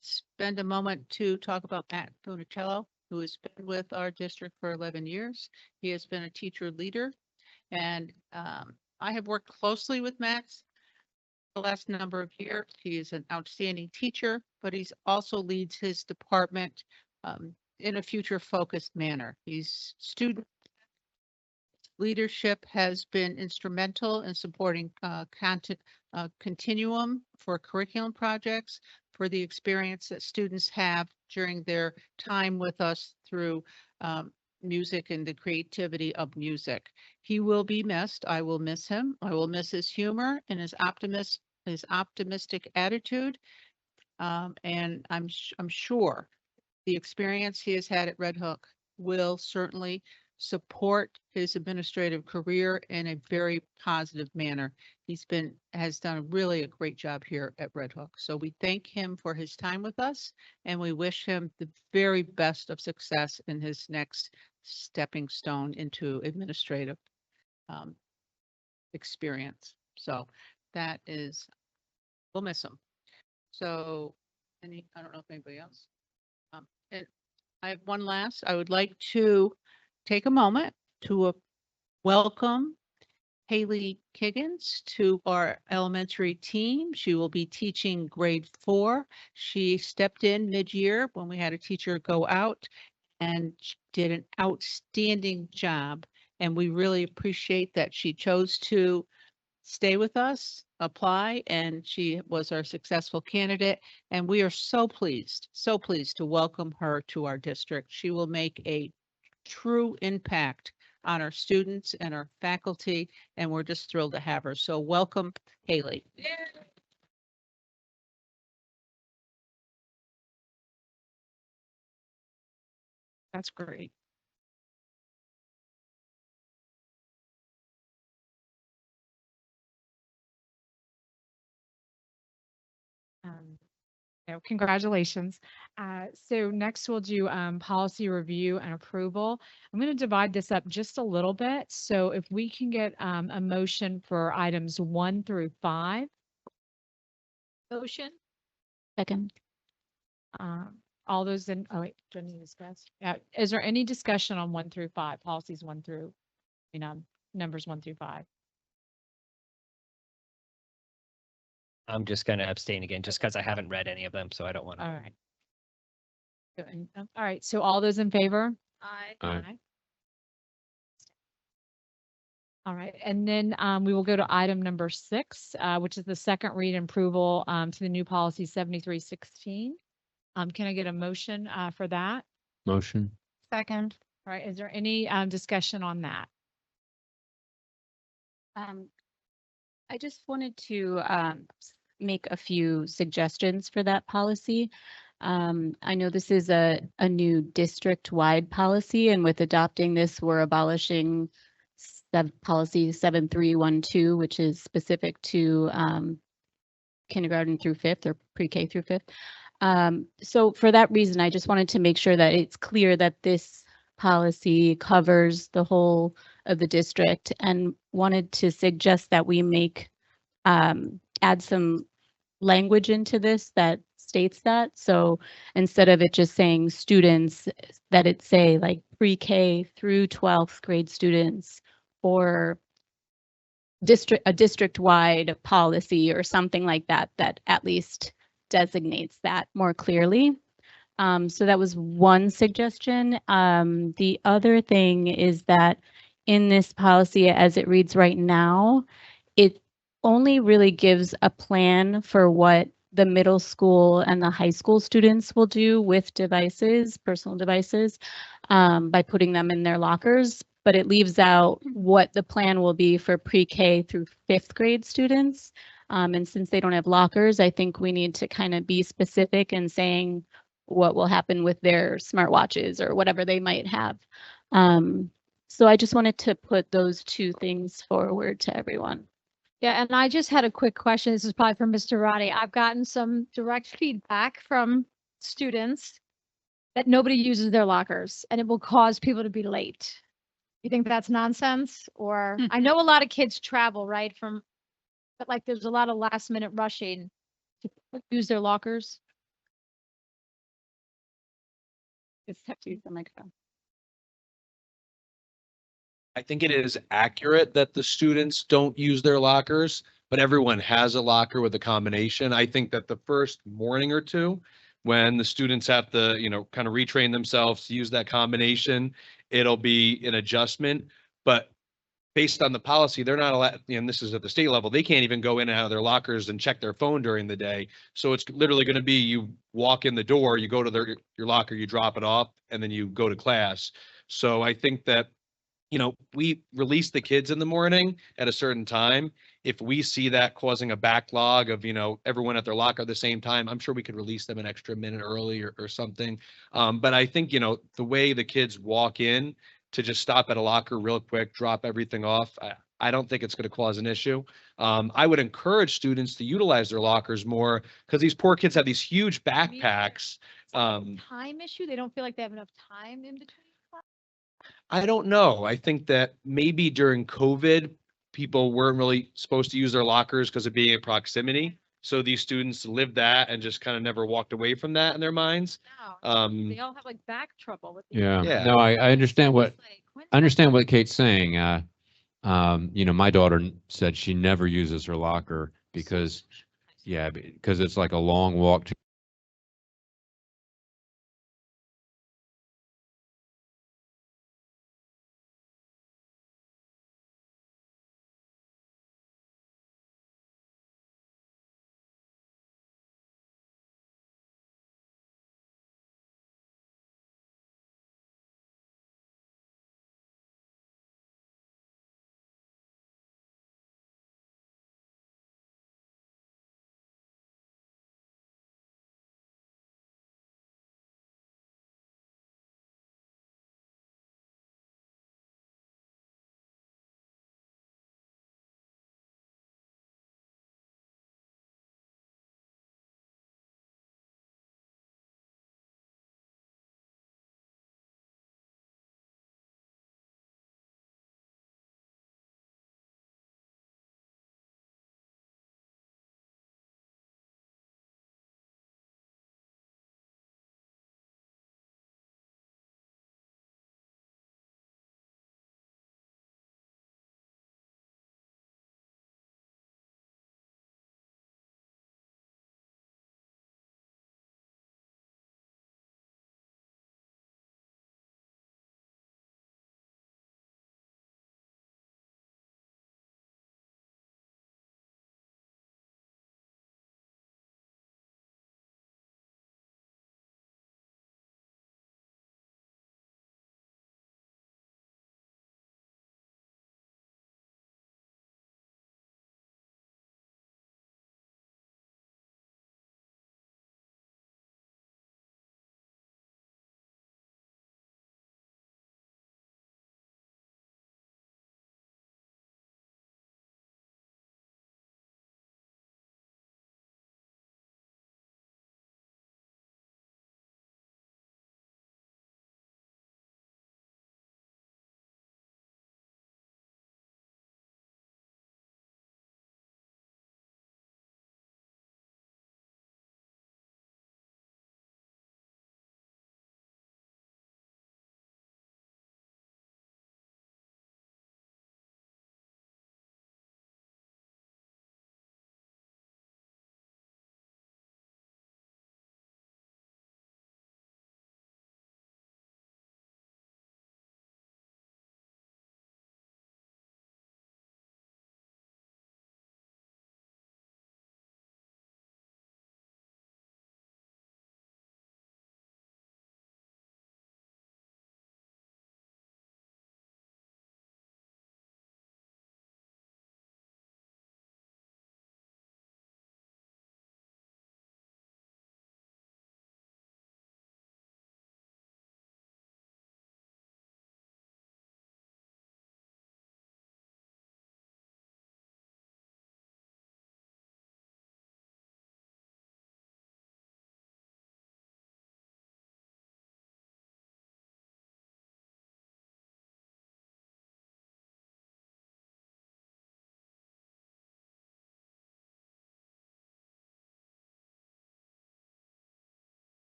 spend a moment to talk about Matt Funicello, who has been with our district for 11 years. He has been a teacher leader, and I have worked closely with Matt the last number of years. He is an outstanding teacher, but he's also leads his department in a future-focused manner. He's student leadership has been instrumental in supporting content continuum for curriculum projects, for the experience that students have during their time with us through music and the creativity of music. He will be missed. I will miss him. I will miss his humor and his optimistic attitude. And I'm sure the experience he has had at Red Hook will certainly support his administrative career in a very positive manner. Has done really a great job here at Red Hook. So we thank him for his time with us, and we wish him the very best of success in his next stepping stone into administrative experience. So that is, we'll miss him. So I don't know if anybody else. And I have one last, I would like to take a moment to welcome Haley Kiggins to our elementary team. She will be teaching grade 4. She stepped in mid-year when we had a teacher go out and did an outstanding job. And we really appreciate that she chose to stay with us, apply, and she was our successful candidate. And we are so pleased to welcome her to our district. She will make a true impact on our students and our faculty, and we're just thrilled to have her. So welcome, Haley. That's great. Congratulations. So next we'll do policy review and approval. I'm going to divide this up just a little bit. So if we can get a motion for items 1 through 5. Motion. Second. All those in, oh wait, do I need to discuss? Yeah. Is there any discussion on 1 through 5, policies 1 through, numbers 1 through 5? I'm just going to abstain again, just because I haven't read any of them, so I don't want to. All right. All right. So all those in favor? Aye. All right. And then we will go to item number 6, which is the second read and approval to the new policy 7316. Can I get a motion for that? Motion. Second. All right. Is there any discussion on that? I just wanted to make a few suggestions for that policy. I know this is a new district-wide policy, and with adopting this, we're abolishing policy 7312, which is specific to kindergarten through 5th or pre-K through 5th. So for that reason, I just wanted to make sure that it's clear that this policy covers the whole of the district, and wanted to suggest that we make add some language into this that states that. So instead of it just saying students, that it say like pre-K through 12th grade students, or a district-wide policy or something like that, that at least designates that more clearly. So that was one suggestion. The other thing is that in this policy, as it reads right now, it only really gives a plan for what the middle school and the high school students will do with devices, personal devices, by putting them in their lockers. But it leaves out what the plan will be for pre-K through fifth grade students. And since they don't have lockers, I think we need to kind of be specific in saying what will happen with their smartwatches or whatever they might have. So I just wanted to put those two things forward to everyone. Yeah, and I just had a quick question. This is probably for Mr. Roddy. I've gotten some direct feedback from students that nobody uses their lockers and it will cause people to be late. You think that's nonsense? Or I know a lot of kids travel, right, but like there's a lot of last minute rushing to use their lockers. Just have to use the microphone. I think it is accurate that the students don't use their lockers, but everyone has a locker with a combination. I think that the first morning or two, when the students have to, kind of retrain themselves to use that combination, it'll be an adjustment. But based on the policy, they're not allowed, and this is at the state level, they can't even go in and out of their lockers and check their phone during the day. So it's literally going to be, you walk in the door, you go to your locker, you drop it off, and then you go to class. So I think that, we release the kids in the morning at a certain time. If we see that causing a backlog of, everyone at their locker at the same time, I'm sure we could release them an extra minute early or something. But I think, the way the kids walk in to just stop at a locker real quick, drop everything off, I don't think it's going to cause an issue. I would encourage students to utilize their lockers more because these poor kids have these huge backpacks. Time issue? They don't feel like they have enough time in between? I don't know. I think that maybe during COVID, people weren't really supposed to use their lockers because of being in proximity. So these students lived that and just kind of never walked away from that in their minds. No, they all have like back trouble with. Yeah, Yeah. no, I understand what, It's like, when's I understand what Kate's saying. My daughter said she never uses her locker because, yeah, because it's like a long walk to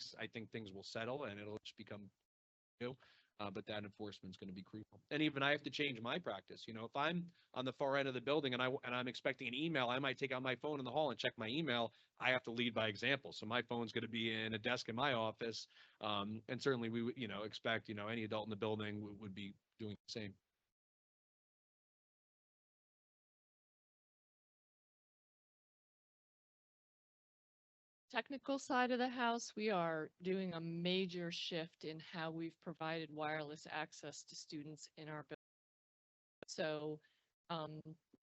weeks, I think things will settle and it'll just become new. But that enforcement is going to be crucial. And even I have to change my practice. You know, if I'm on the far end of the building and I'm expecting an email, I might take out my phone in the hall and check my email. I have to lead by example. So my phone's going to be in a desk in my office. And certainly we would, expect, any adult in the building would be doing the same. Technical side of the house, we are doing a major shift in how we've provided wireless access to students in our building. So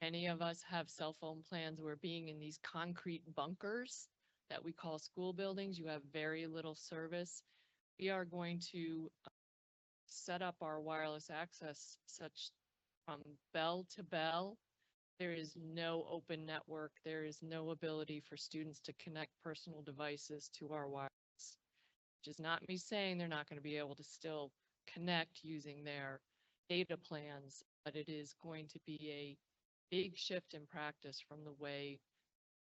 many of us have cell phone plans where being in these concrete bunkers that we call school buildings, you have very little service. We are going to set up our wireless access such from bell to bell. There is no open network. There is no ability for students to connect personal devices to our wireless, which is not me saying they're not going to be able to still connect using their data plans, but it is going to be a big shift in practice from the way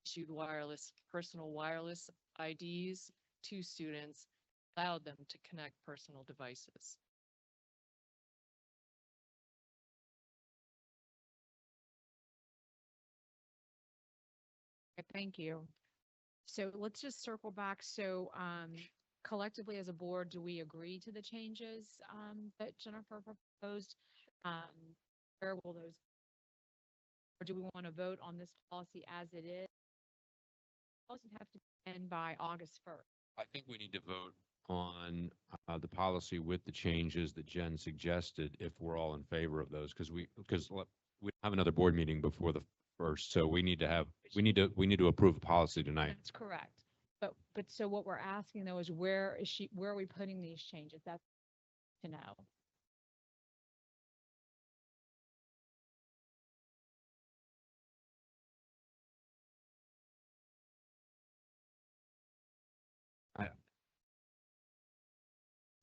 issued personal wireless IDs to students, allowed them to connect personal devices. Thank you. So let's just circle back. So collectively as a board, do we agree to the changes that Jennifer proposed? Where will those, or do we want to vote on this policy as it is? Policies have to end by August 1st. I think we need to vote on the policy with the changes that Jen suggested if we're all in favor of those, because we have another board meeting before the first, so we need to approve a policy tonight. That's correct. But so what we're asking though is where are we putting these changes? That's to know.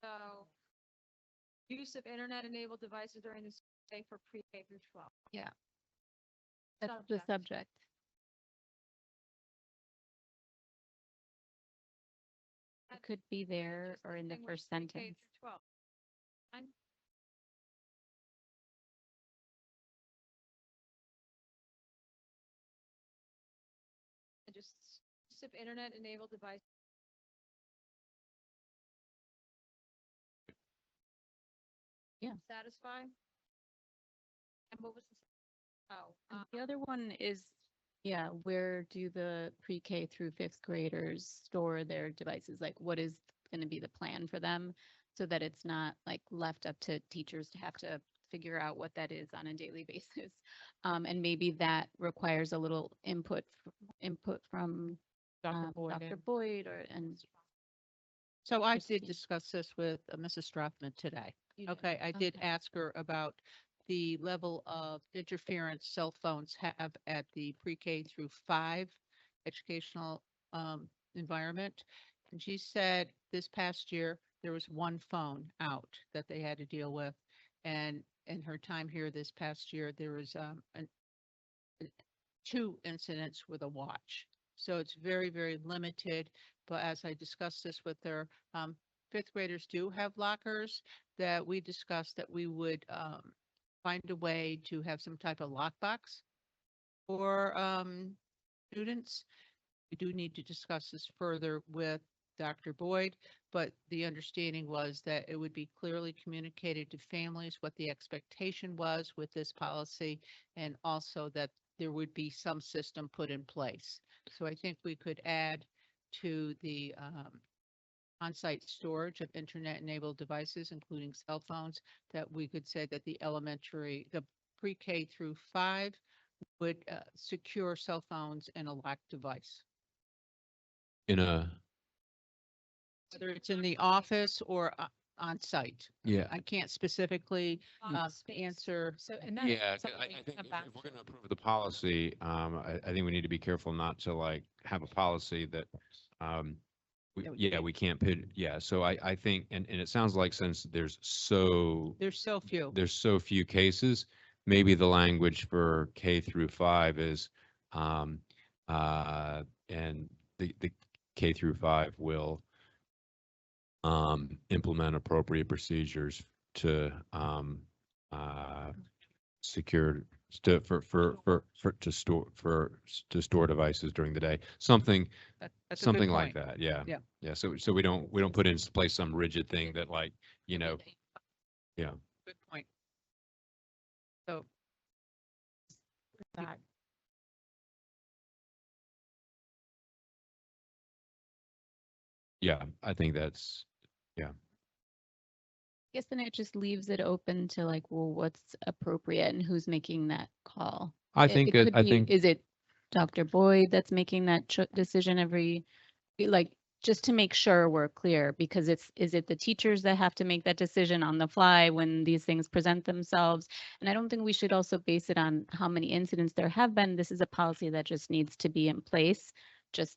So use of internet-enabled devices during the day for pre-K through 12. Yeah. That's the subject. It could be there or in the first sentence. 12. Just use of internet-enabled device. Yeah. Satisfy. And what was the? The other one is, yeah, where do the pre-K through fifth graders store their devices? Like, what is going to be the plan for them so that it's not like left up to teachers to have to figure out what that is on a daily basis? And maybe that requires a little input from Dr. Boyd. Dr. Boyd and. So I did Christine. discuss this with Mrs. Strathman today. You did. Okay, I did Okay. ask her about the level of interference cell phones have at the pre-K through 5 educational environment. And she said this past year, there was one phone out that they had to deal with. And in her time here this past year, there was 2 incidents with a watch. So it's very, very limited. But as I discussed this with her, 5th graders do have lockers that we discussed that we would find a way to have some type of lockbox for students. We do need to discuss this further with Dr. Boyd, but the understanding was that it would be clearly communicated to families what the expectation was with this policy, and also that there would be some system put in place. So I think we could add to the on-site storage of internet-enabled devices, including cell phones, that we could say that the pre-K through 5 would secure cell phones in a locked device, whether it's in the office or on-site. Yeah. I can't specifically answer. So, and that's Yeah, something I we can think come if back we're to. going to approve the policy, I think we need to be careful not to like have a policy that, we can't put, so I think, and it sounds like since there's so few cases, maybe the language for K through 5 is, and the K through 5 will implement appropriate procedures to secure to store devices during the day. Something That's a good something like point. that. Yeah. Yeah. Yeah. So we don't put in place some rigid thing that like, you know, yeah. Good point. So That. Yeah. I think that's, I guess then it just leaves it open to like, well, what's appropriate and who's making that call? I It- think, it could I be- think, Is it Dr. Boyd that's making that decision like, just to make sure we're clear, because is it the teachers that have to make that decision on the fly when these things present themselves? And I don't think we should also base it on how many incidents there have been. This is a policy that just needs to be in place, just,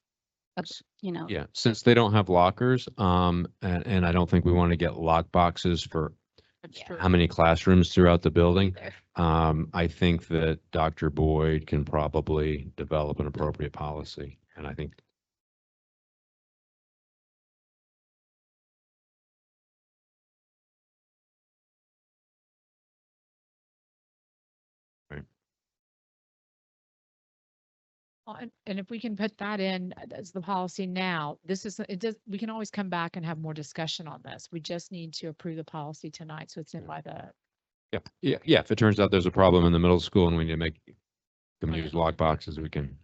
you know. yeah, since they don't have lockers, and I don't think we want to get lock boxes for that's Yeah. true. how many classrooms throughout the building. There. I think that Dr. Boyd can probably develop an appropriate policy. And I think Well, and if we can put that in as the policy now, we can always come back and have more discussion on this. We just need to approve the policy tonight. So it's in by the, yeah. If it turns out there's a problem in the middle school and we need to make them Right. use lock boxes, we can,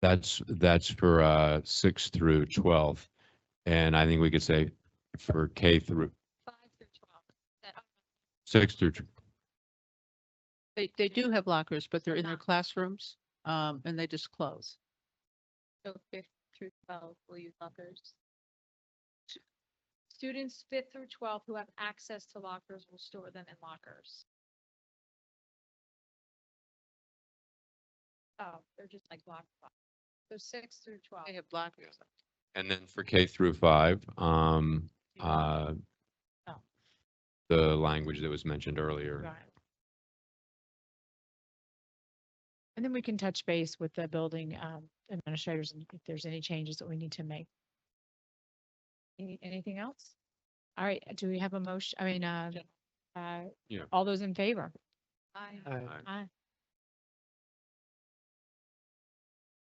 That's for 6 through 12. And I think we could say for K through 6 through They do have lockers, but they're in their classrooms, and they just close. So 5th through 12 will use lockers. students 5th through 12th who have access to lockers will store them in lockers. Oh, they're just like locked. So 6 through 12. They have lockers. And then for K through 5, the language that was mentioned earlier. Right. And then we can touch base with the building administrators and if there's any changes that we need to make. Anything else? All right, do we have a motion? I mean, Yeah. all those in favor? Aye.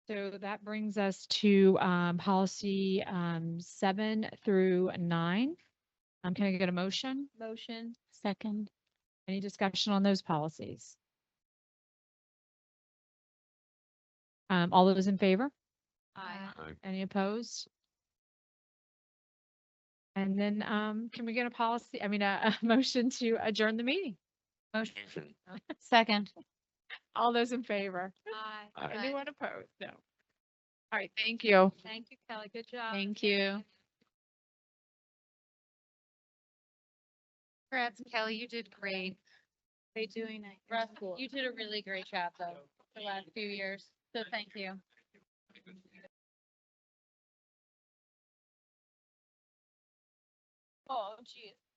So that brings us to policy 7 through 9. Can I get a motion? Motion. Second. Any discussion on those policies? All those in favor? Aye. Any opposed? And then can we get a policy, I mean, a motion to adjourn the meeting? Motion. Second. All those in favor? Aye. Anyone opposed? No. All right, thank you. Thank you, Kelly. Good job. Thank you. Congrats, Kelly, you did great. They doing it. Russ, you did a really great job though, the last few years, so thank you. Oh, geez.